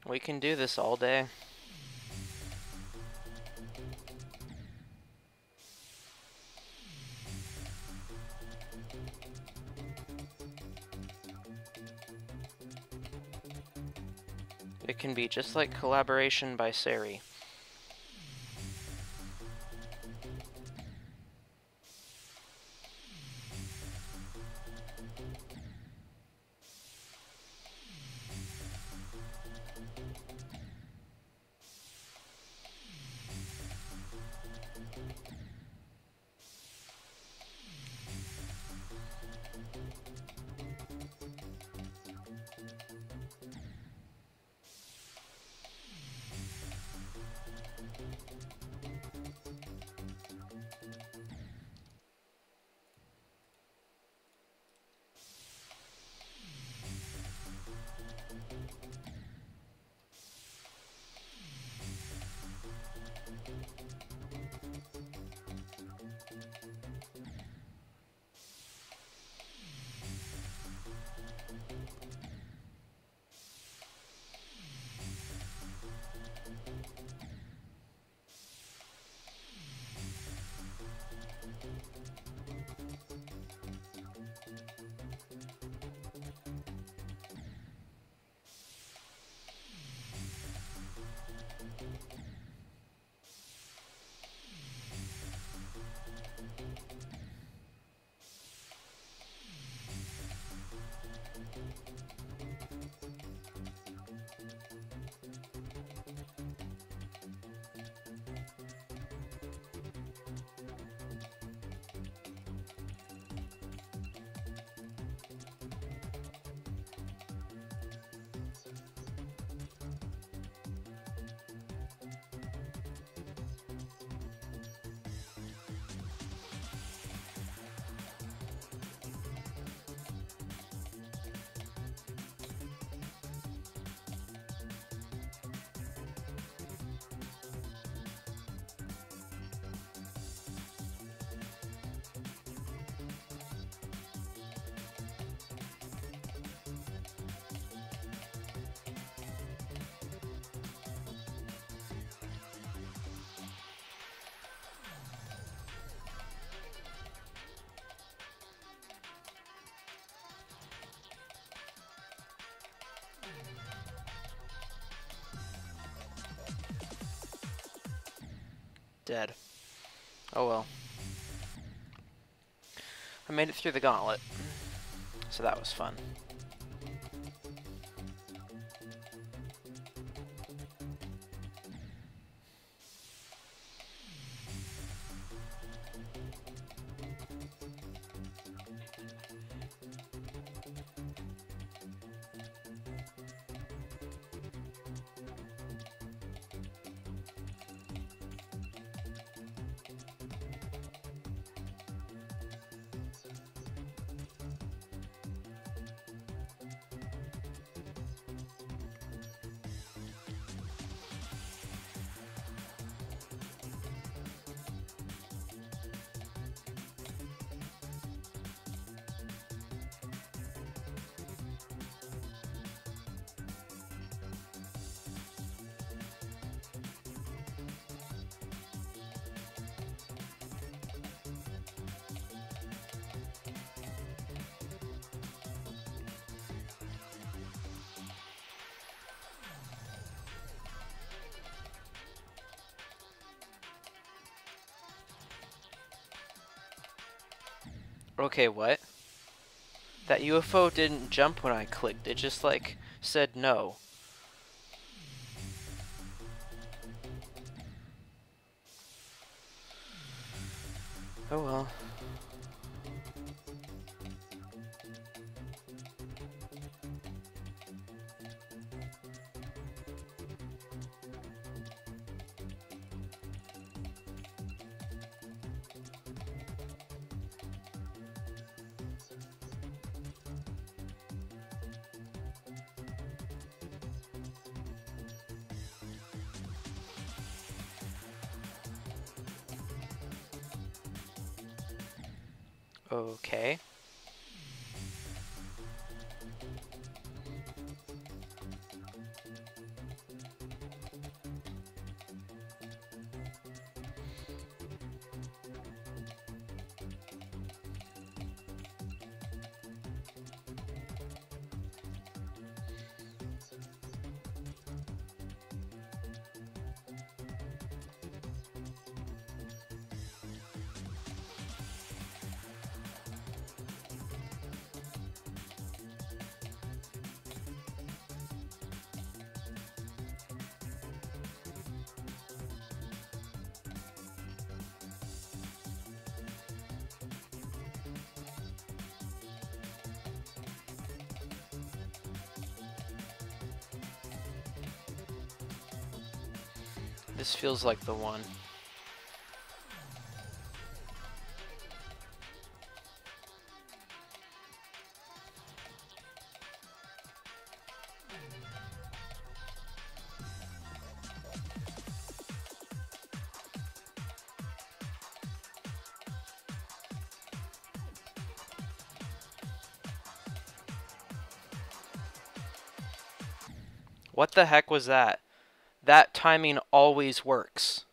We can do this all day. It can be just like Collaboration by Sari. Dead. Oh well. I made it through the gauntlet, so that was fun. Okay, what? That UFO didn't jump when I clicked. It just, like, said no. Oh well. Okay. This feels like the one. What the heck was that? That timing always works.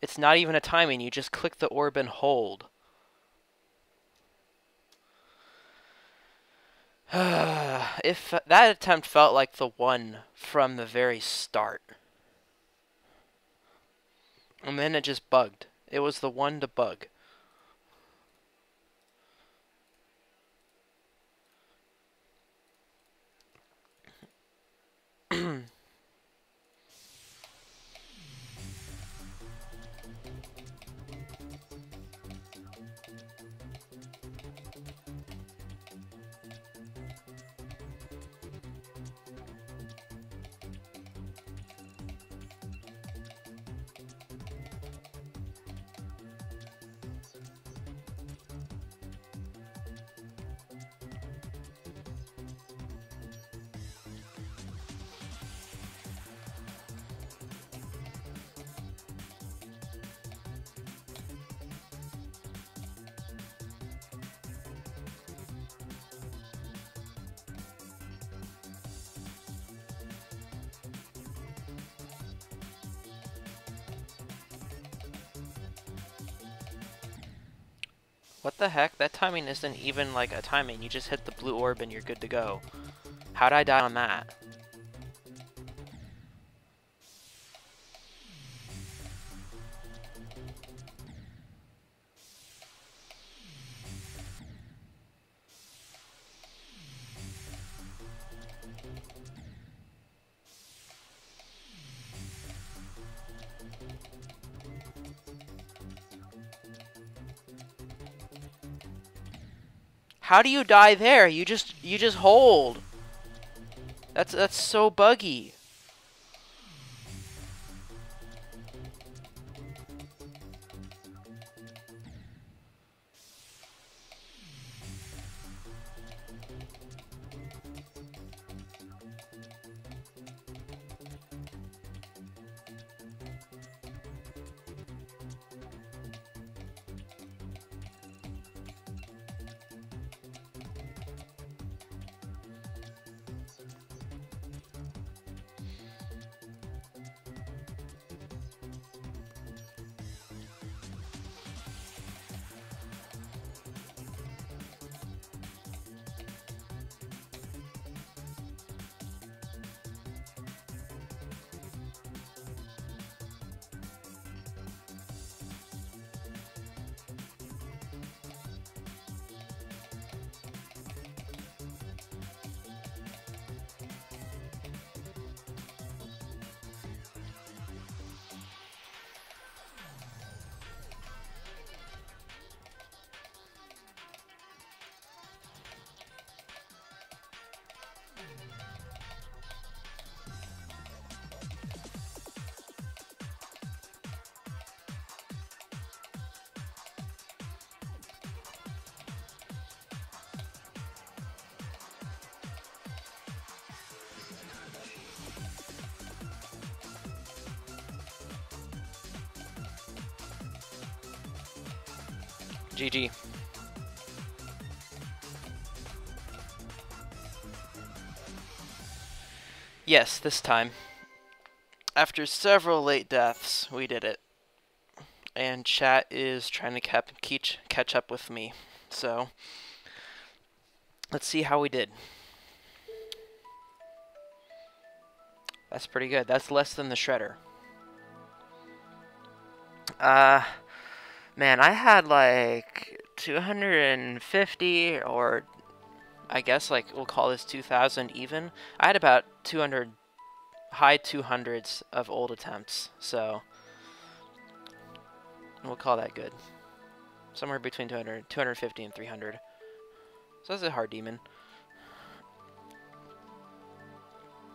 It's not even a timing, you just click the orb and hold. If that attempt felt like the one from the very start. And then it just bugged. It was the one to bug. What the heck? That timing isn't even like a timing. You just hit the blue orb and you're good to go. How'd I die on that? How do you die there? You just hold. That's so buggy. GG. Yes, this time. After several late deaths, we did it. And chat is trying to catch up with me. So, let's see how we did. That's pretty good. That's less than the Shredder. Man, I had like 250, or I guess like we'll call this 2,000 even. I had about 200, high 200s of old attempts, so we'll call that good. Somewhere between 250 and 300. So that's a hard demon.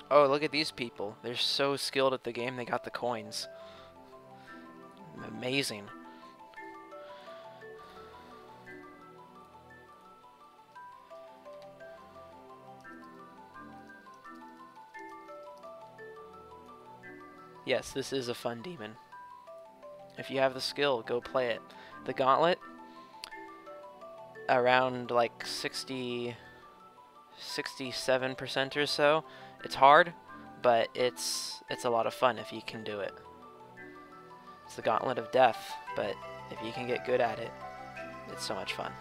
Oh, look at these people. They're so skilled at the game, they got the coins. Amazing. Yes, this is a fun demon. If you have the skill, go play it. The Gauntlet, around like 67% or so. It's hard, but it's a lot of fun if you can do it. It's the Gauntlet of Death, but if you can get good at it, it's so much fun.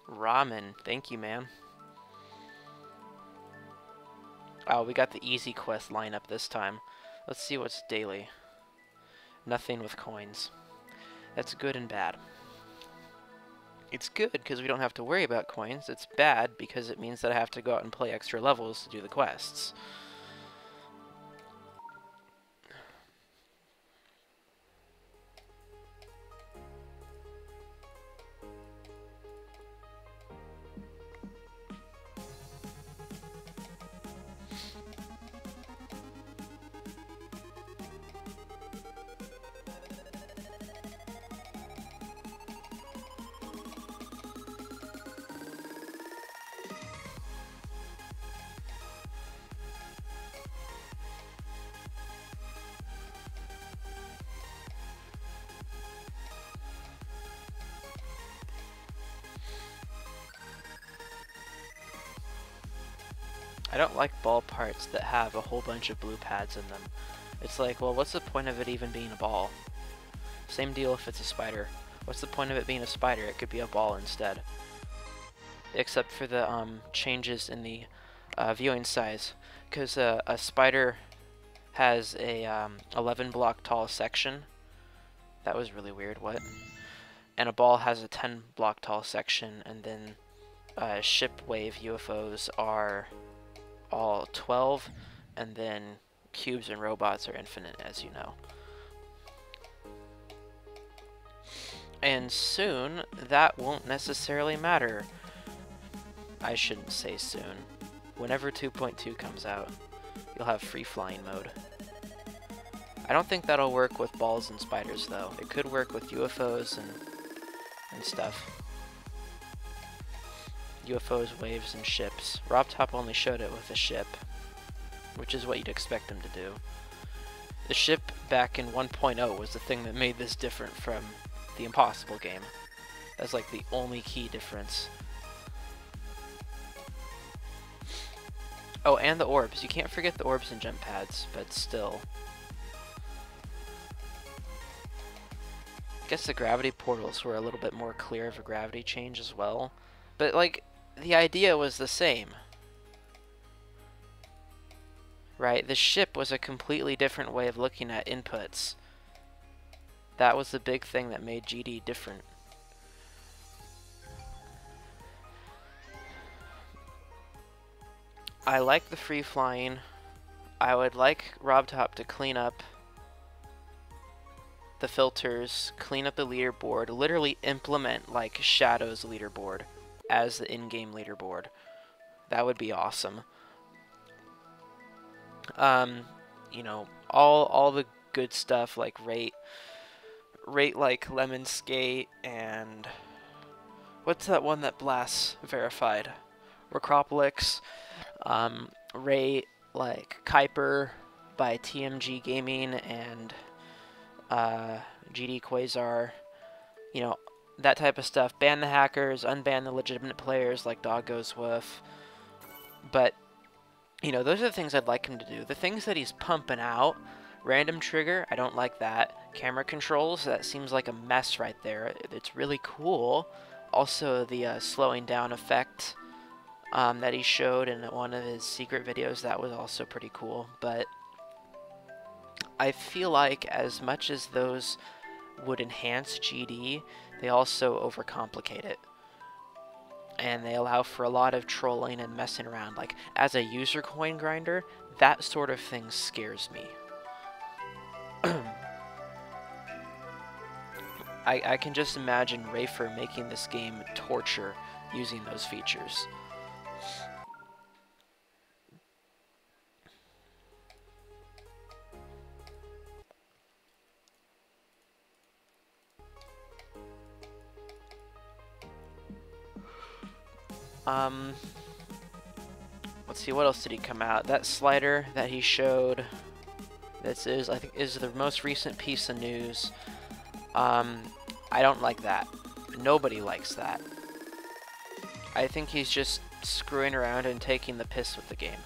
Ramen, thank you, man. Oh, we got the easy quest lineup this time. Let's see what's daily. Nothing with coins. That's good and bad. It's good because we don't have to worry about coins. It's bad because it means that I have to go out and play extra levels to do the quests. I don't like ball parts that have a whole bunch of blue pads in them. It's like, well, what's the point of it even being a ball? Same deal if it's a spider. What's the point of it being a spider? It could be a ball instead. Except for the changes in the viewing size. Because a spider has a 11 block tall section. That was really weird, what? And a ball has a 10 block tall section, and then ship wave UFOs are all 12, and then cubes and robots are infinite, as you know. And soon, that won't necessarily matter. I shouldn't say soon. Whenever 2.2 comes out, you'll have free flying mode. I don't think that'll work with balls and spiders, though. It could work with UFOs and stuff. UFOs, waves, and ships. RobTop only showed it with a ship, which is what you'd expect him to do. The ship back in 1.0 was the thing that made this different from the Impossible game. That's like the only key difference. Oh, and the orbs. You can't forget the orbs and jump pads, but still. I guess the gravity portals were a little bit more clear of a gravity change as well. But, like, the idea was the same. Right? The ship was a completely different way of looking at inputs. That was the big thing that made GD different. I like the free flying. I would like RobTop to clean up the filters, clean up the leaderboard, literally implement like Shadow's leaderboard as the in-game leaderboard. That would be awesome. You know, all the good stuff like rate like Lemon Skate and what's that one that Blasts verified? Necropolis. Rate like Kuiper by TMG Gaming and GD Quasar, you know, that type of stuff. Ban the hackers, unban the legitimate players like Dog Goes Woof. But, you know, those are the things I'd like him to do. The things that he's pumping out, random trigger, I don't like that. Camera controls, that seems like a mess right there. It's really cool. Also, the slowing down effect that he showed in one of his secret videos, that was also pretty cool. But I feel like as much as those would enhance GD, they also overcomplicate it. And they allow for a lot of trolling and messing around. Like, as a user coin grinder, that sort of thing scares me. I can just imagine Rafer making this game torture using those features. Let's see, what else did he come out? That slider that he showed, this is, I think, is the most recent piece of news. I don't like that. Nobody likes that. I think he's just screwing around and taking the piss with the game.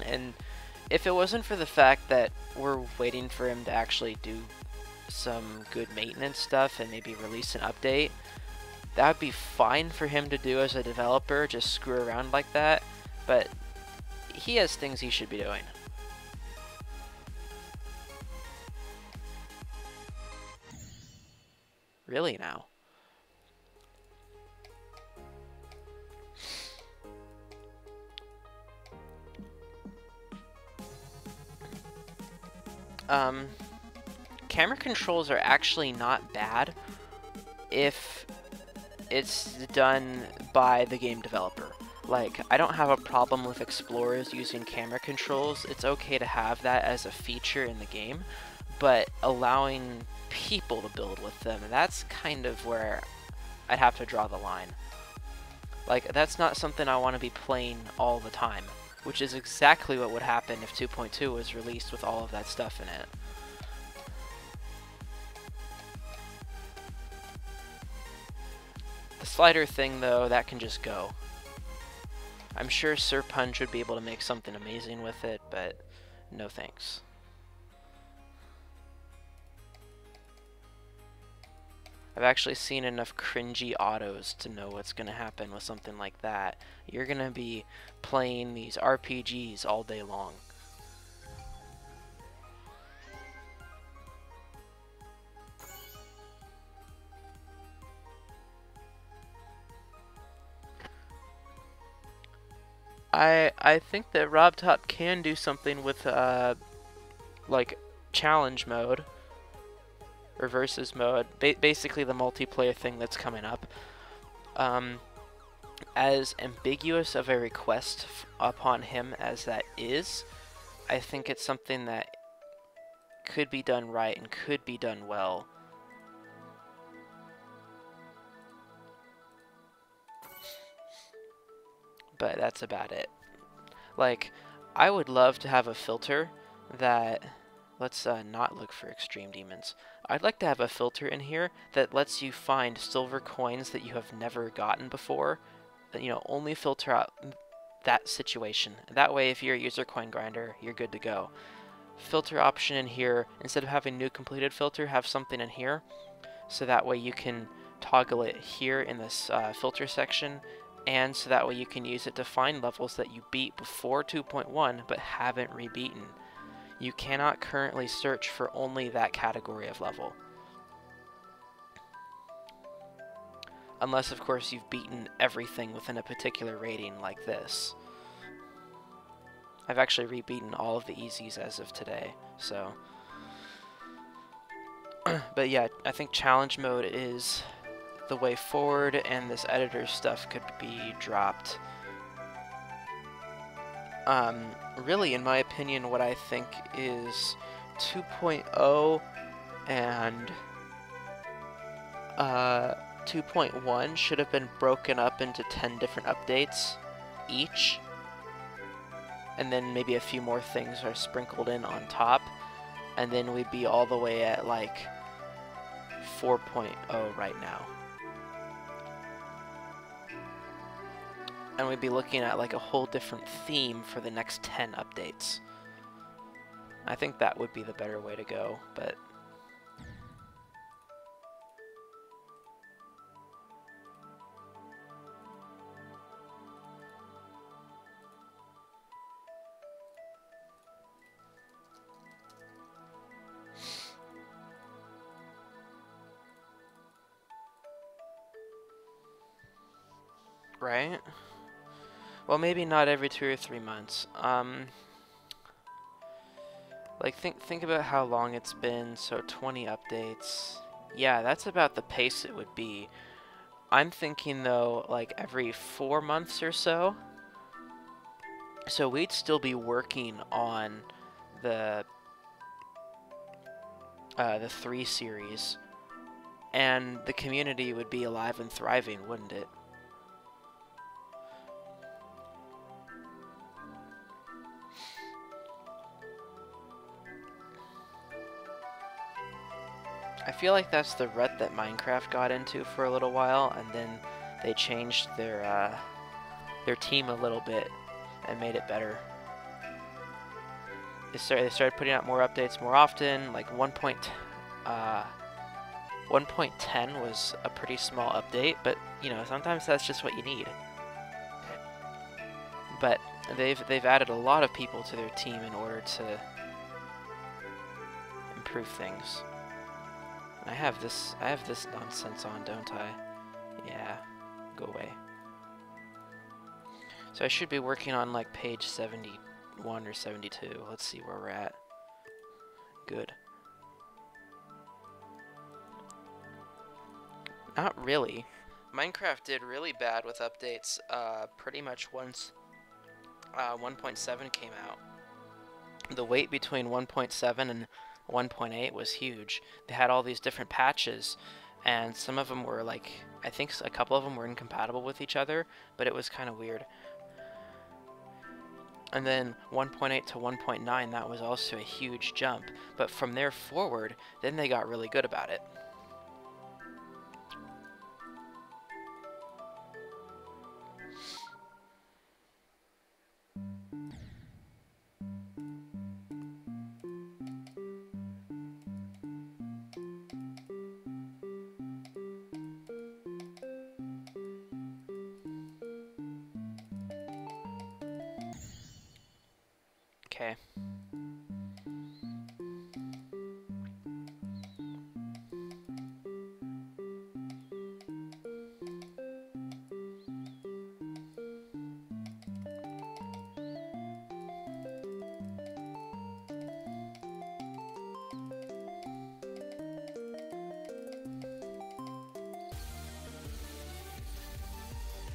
And if it wasn't for the fact that we're waiting for him to actually do some good maintenance stuff and maybe release an update, that would be fine for him to do as a developer, just screw around like that, but he has things he should be doing. Really now? Camera controls are actually not bad if it's done by the game developer. Like, I don't have a problem with explorers using camera controls. It's okay to have that as a feature in the game, but allowing people to build with them, that's kind of where I'd have to draw the line. Like, that's not something I want to be playing all the time, which is exactly what would happen if 2.2 was released with all of that stuff in it. The slider thing, though, that can just go. I'm sure Sir Punch would be able to make something amazing with it, but no thanks. I've actually seen enough cringy autos to know what's going to happen with something like that. You're going to be playing these RPGs all day long. I think that RobTop can do something with like challenge mode or versus mode, basically the multiplayer thing that's coming up. As ambiguous of a request upon him as that is, I think it's something that could be done right and could be done well. But that's about it. Like, I would love to have a filter that, let's not look for extreme demons. I'd like to have a filter in here that lets you find silver coins that you have never gotten before. That, you know, only filter out that situation. That way, if you're a user coin grinder, you're good to go. Filter option in here, instead of having new completed filter, have something in here. So that way you can toggle it here in this filter section, and so that way you can use it to find levels that you beat before 2.1 but haven't rebeaten. You cannot currently search for only that category of level. Unless, of course, you've beaten everything within a particular rating like this. I've actually rebeaten all of the easies as of today, so... But yeah, I think challenge mode is the way forward, and this editor stuff could be dropped. Really, in my opinion, what I think is 2.0 and 2.1 should have been broken up into 10 different updates each, and then maybe a few more things are sprinkled in on top, and then we'd be all the way at like 4.0 right now. And we'd be looking at like a whole different theme for the next 10 updates. I think that would be the better way to go, but... Right? Well, maybe not every 2 or 3 months. Like, think about how long it's been, so 20 updates. Yeah, that's about the pace it would be. I'm thinking, though, like, every 4 months or so. So we'd still be working on the 3 series. And the community would be alive and thriving, wouldn't it? I feel like that's the rut that Minecraft got into for a little while, and then they changed their team a little bit and made it better. They started putting out more updates more often. Like 1.10 was a pretty small update, but you know, sometimes that's just what you need. But they've added a lot of people to their team in order to improve things. I have this nonsense on, don't I? Yeah, go away. So I should be working on like page 71 or 72. Let's see where we're at. Good. Not really. Minecraft did really bad with updates pretty much once 1.7 came out. The wait between 1.7 and 1.8 was huge. They had all these different patches, and some of them were like, I think a couple of them were incompatible with each other, but it was kind of weird. And then 1.8 to 1.9, that was also a huge jump, but from there forward, then they got really good about it. Okay.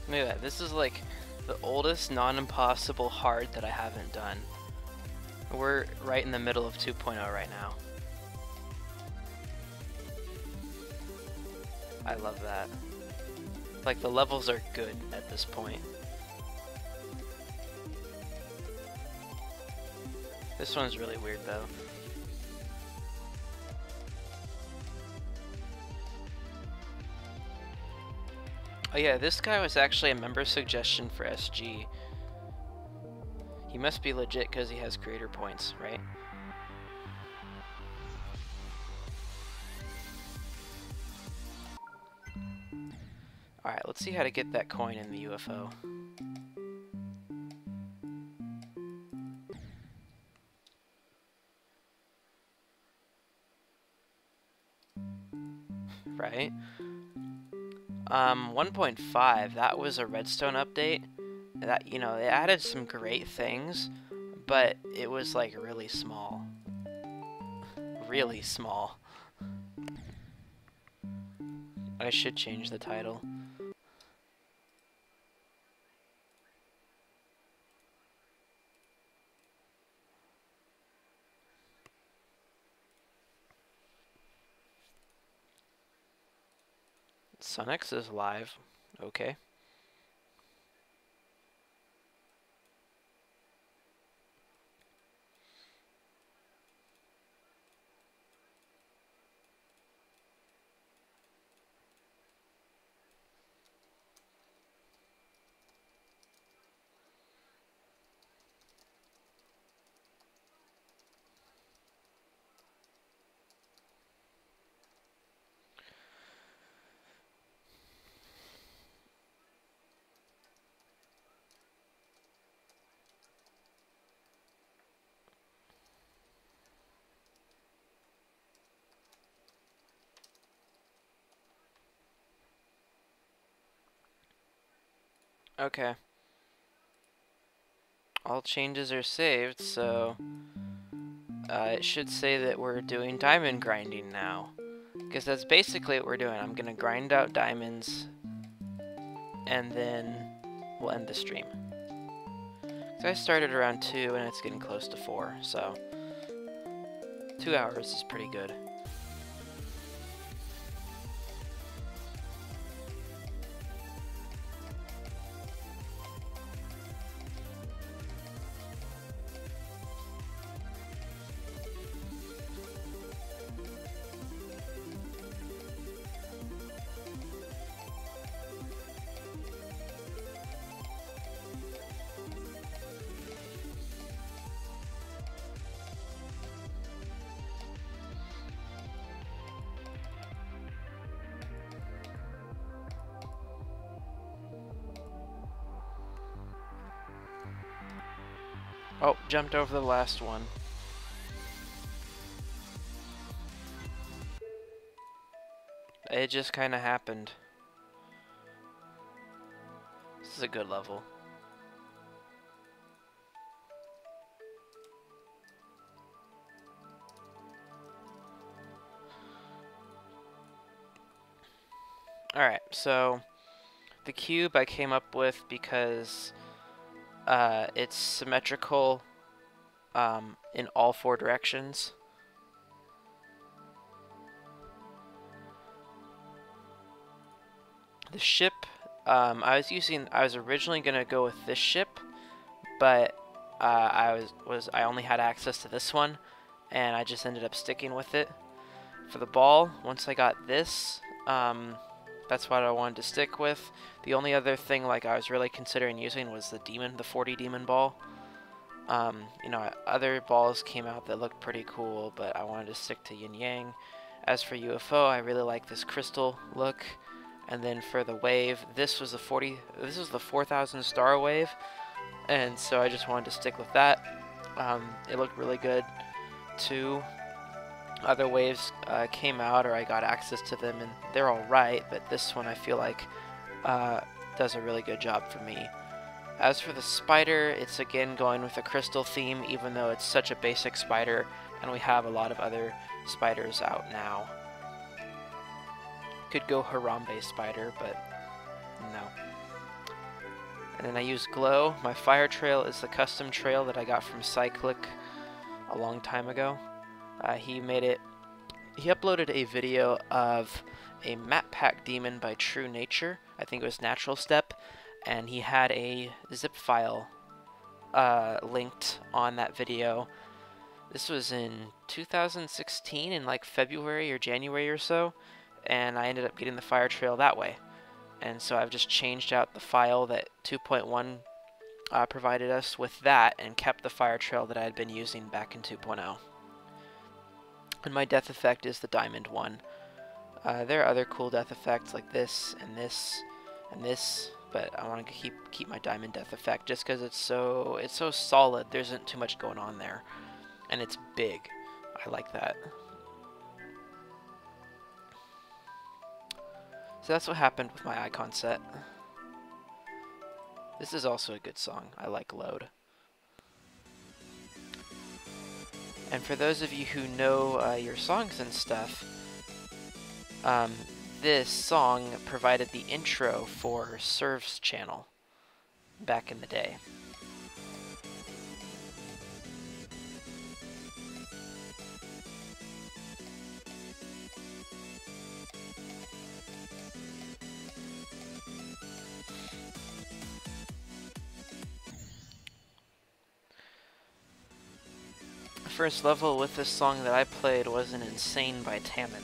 Look at that. This is like the oldest non-impossible hard that I haven't done. We're right in the middle of 2.0 right now. I love that. Like, the levels are good at this point. This one's really weird though. Oh yeah, this guy was actually a member suggestion for SG. He must be legit because he has creator points, right? Alright, let's see how to get that coin in the UFO. Right? 1.5, that was a redstone update. That, you know, it added some great things, but it was like really small. Really small. I should change the title. Sunx is live. Okay. Okay. All changes are saved, so it should say that we're doing diamond grinding now. Because that's basically what we're doing. I'm going to grind out diamonds, and then we'll end the stream. So I started around 2, and it's getting close to 4, so 2 hours is pretty good. Oh, jumped over the last one. It just kind of happened. This is a good level. Alright, so the cube I came up with because it's symmetrical in all 4 directions. The ship, I was originally gonna go with this ship, but I only had access to this one, and I just ended up sticking with it. For the ball, once I got this, that's what I wanted to stick with. The only other thing like I was really considering using was the 40 demon ball. You know, other balls came out that looked pretty cool, but I wanted to stick to yin yang. As for UFO, I really like this crystal look. And then for the wave, this was the 4,000 star wave, and so I just wanted to stick with that. It looked really good. 2 other waves came out, or I got access to them, and they're alright, but this one I feel like does a really good job for me. As for the spider, it's again going with a crystal theme, even though it's such a basic spider, and we have a lot of other spiders out now. Could go Harambe spider, but no. And then I use glow. My fire trail is the custom trail that I got from Cyclic a long time ago. He uploaded a video of a map pack demon by True Nature. I think it was Natural Step, and he had a zip file linked on that video. This was in 2016, in like February or January or so, and I ended up getting the fire trail that way. And so I've just changed out the file that 2.1 provided us with that, and kept the fire trail that I had been using back in 2.0. And my death effect is the diamond one. There are other cool death effects like this and this and this, but I want to keep my diamond death effect just because it's so solid. There isn't too much going on there, and it's big. I like that. So that's what happened with my icon set. This is also a good song. I like Load. And for those of you who know your songs and stuff, this song provided the intro for Serv's channel back in the day. The first level with this song that I played was an Insane by Tammin.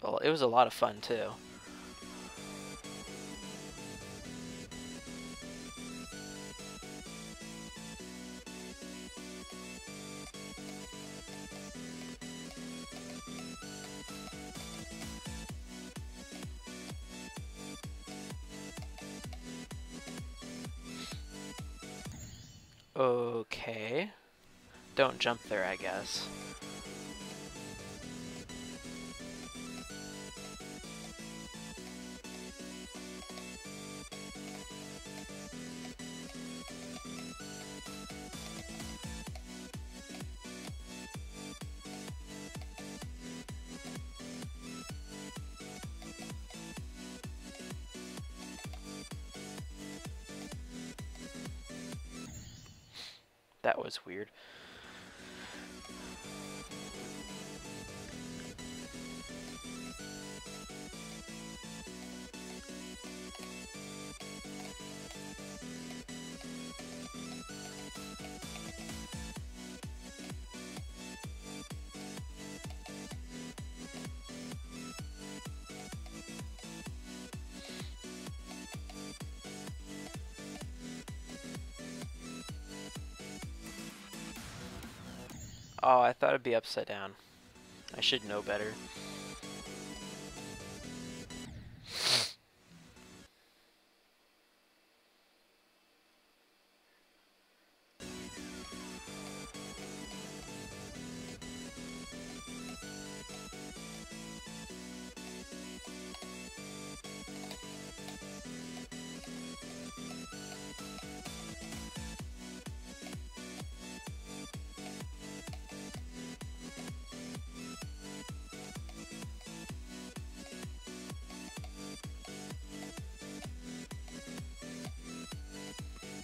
Well, it was a lot of fun too. Okay. Don't jump there, I guess. That was weird. Oh, I thought it'd be upside down. I should know better.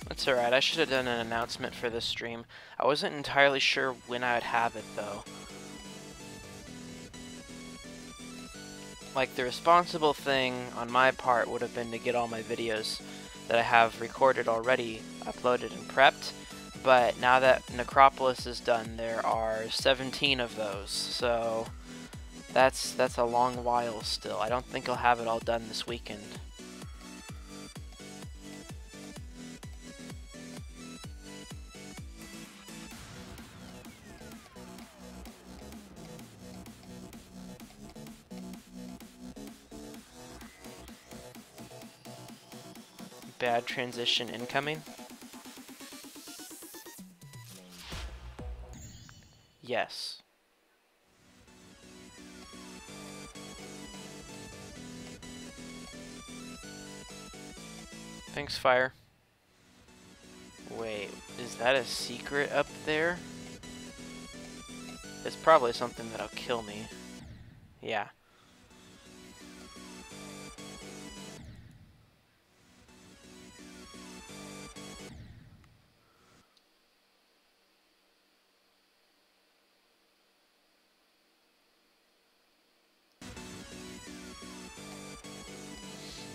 That's alright, I should have done an announcement for this stream. I wasn't entirely sure when I would have it, though. Like, the responsible thing on my part would have been to get all my videos that I have recorded already uploaded and prepped, but now that Necropolis is done, there are 17 of those, so that's a long while still. I don't think I'll have it all done this weekend. Bad transition incoming. Yes. Thanks, fire. Wait, is that a secret up there? It's probably something that'll kill me. Yeah.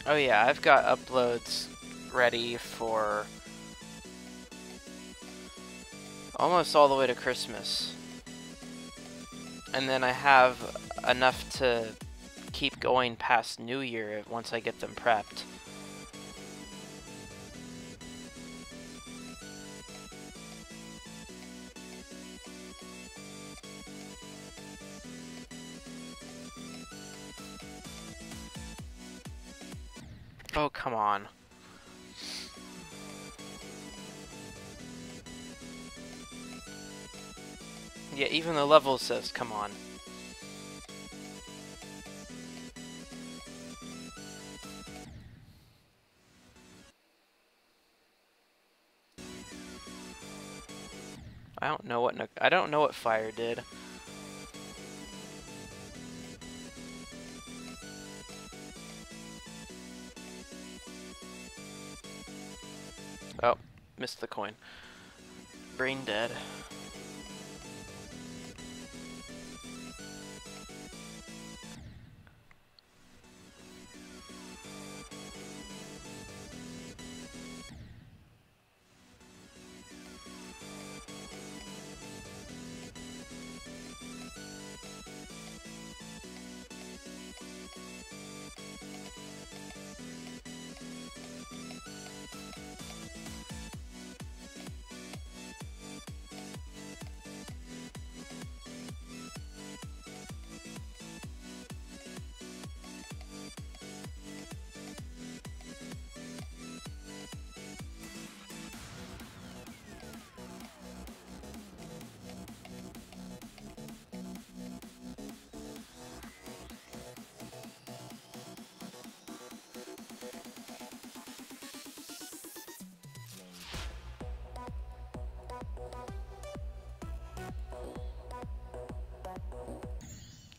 Oh yeah, I've got uploads ready for almost all the way to Christmas. And then I have enough to keep going past New Year once I get them prepped. Oh, come on. Yeah, even the level says, come on. I don't know what fire did. Oh, missed the coin. Brain dead.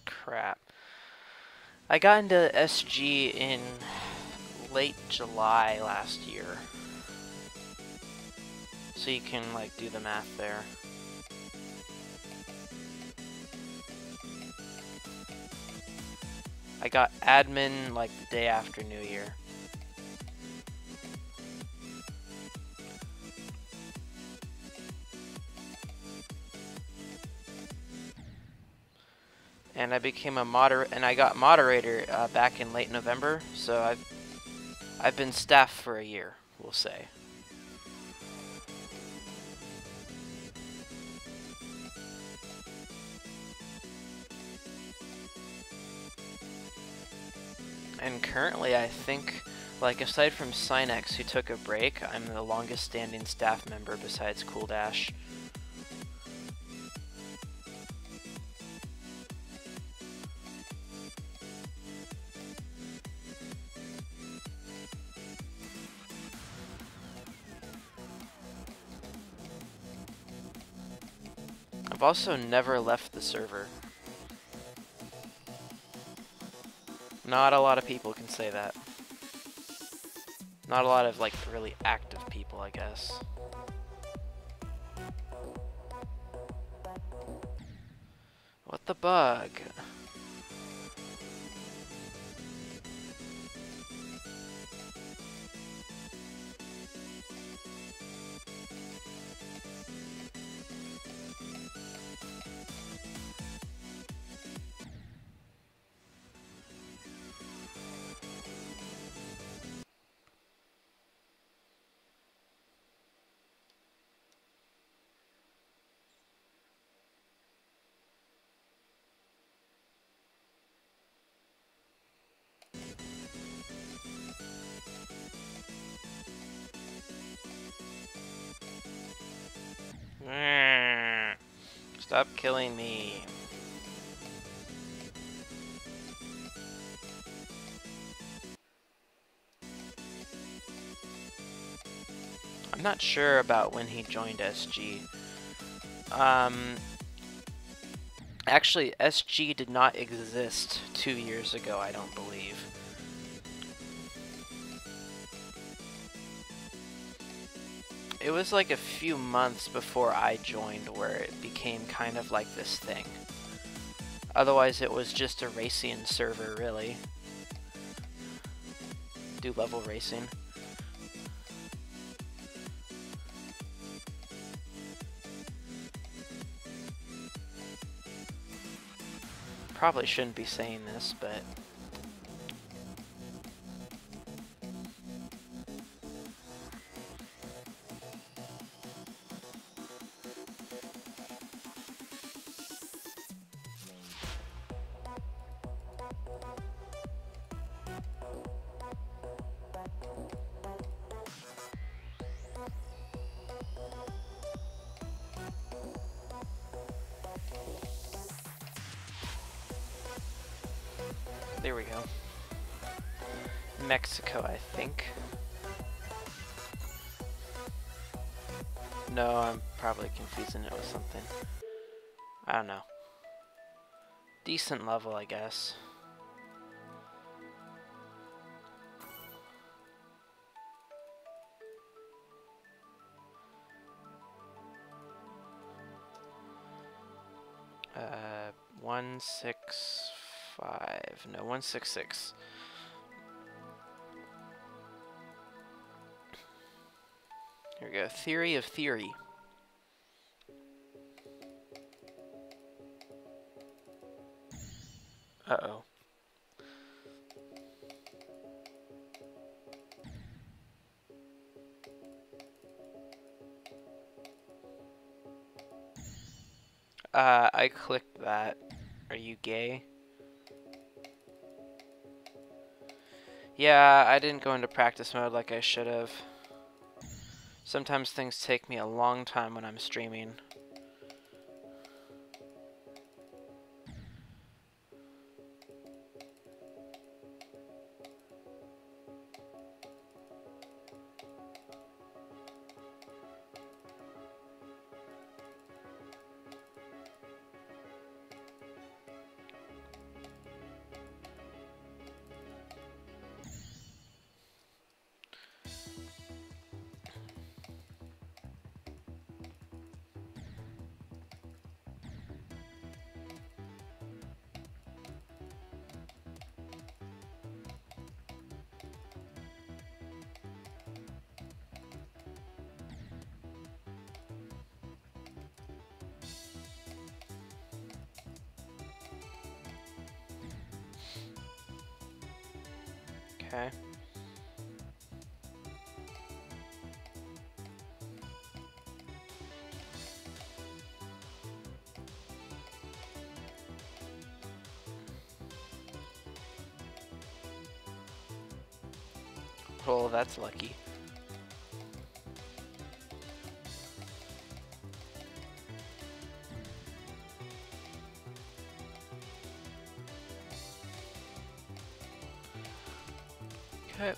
Crap. I got into SG in late July last year. So you can, like, do the math there. I got admin, like, the day after New Year. And I became a and I got moderator back in late November, so I've been staff for a year, we'll say. And currently, I think, like, aside from Synex, who took a break, I'm the longest standing staff member besides Cool Dash. I've also never left the server. Not a lot of people can say that. Not a lot of, like, really active people, I guess. What the bug? Stop killing me. I'm not sure about when he joined SG. Actually, SG did not exist 2 years ago, I don't believe. It was like a few months before I joined where it became kind of like this thing. Otherwise, it was just a racing server, really. Do level racing. Probably shouldn't be saying this, but... There we go. Mexico, I think. No, I'm probably confusing it with something. I don't know. Decent level, I guess. Uh, 165. No, 166. Here we go. Theory of theory. Uh-oh. I clicked that. Are you gay? Yeah, I didn't go into practice mode like I should have. Sometimes things take me a long time when I'm streaming. Okay. Oh, that's lucky. Okay.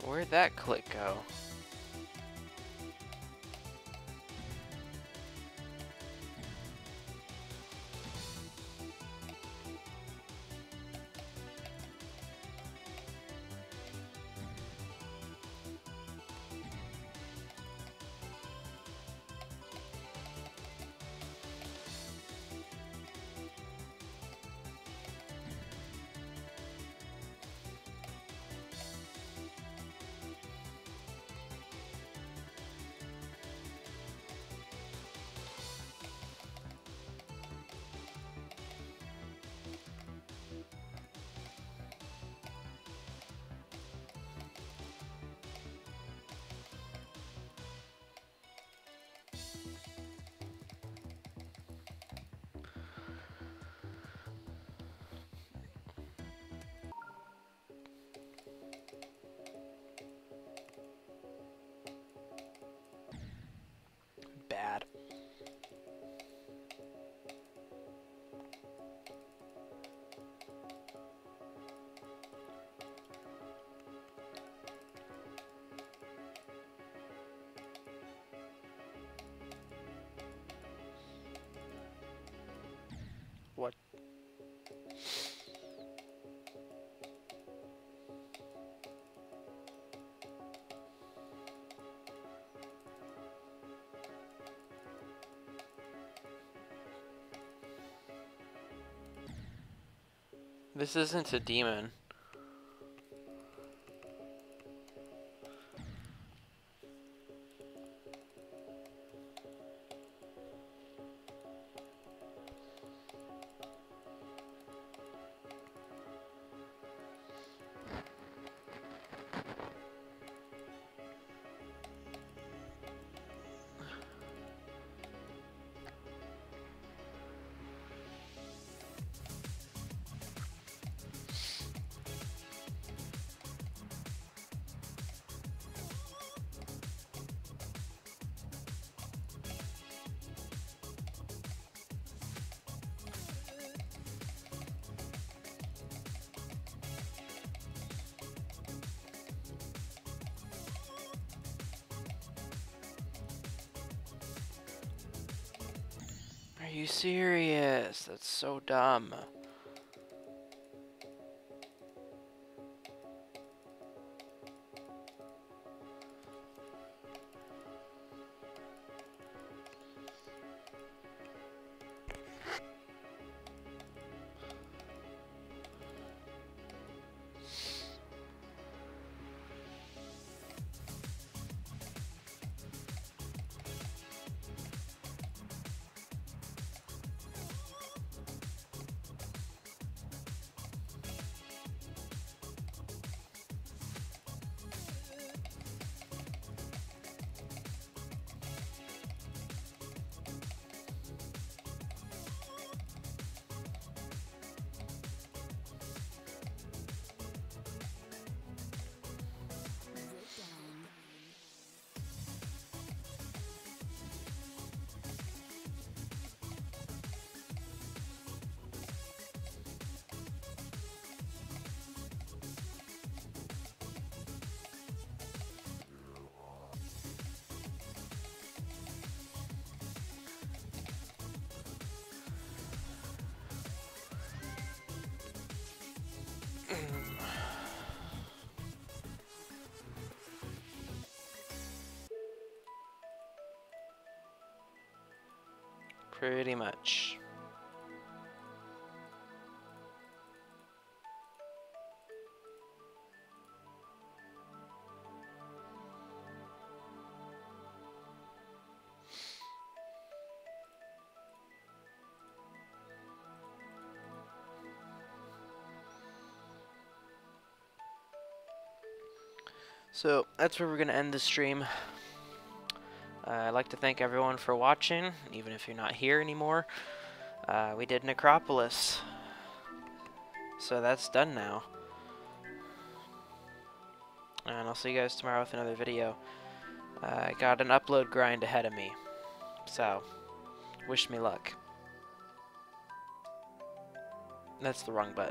Where'd that click go? This isn't a demon. Are you serious? That's so dumb. Pretty much. So that's where we're going to end the stream. I'd like to thank everyone for watching, even if you're not here anymore. We did Necropolis. So that's done now. And I'll see you guys tomorrow with another video. I got an upload grind ahead of me. So, wish me luck. That's the wrong button.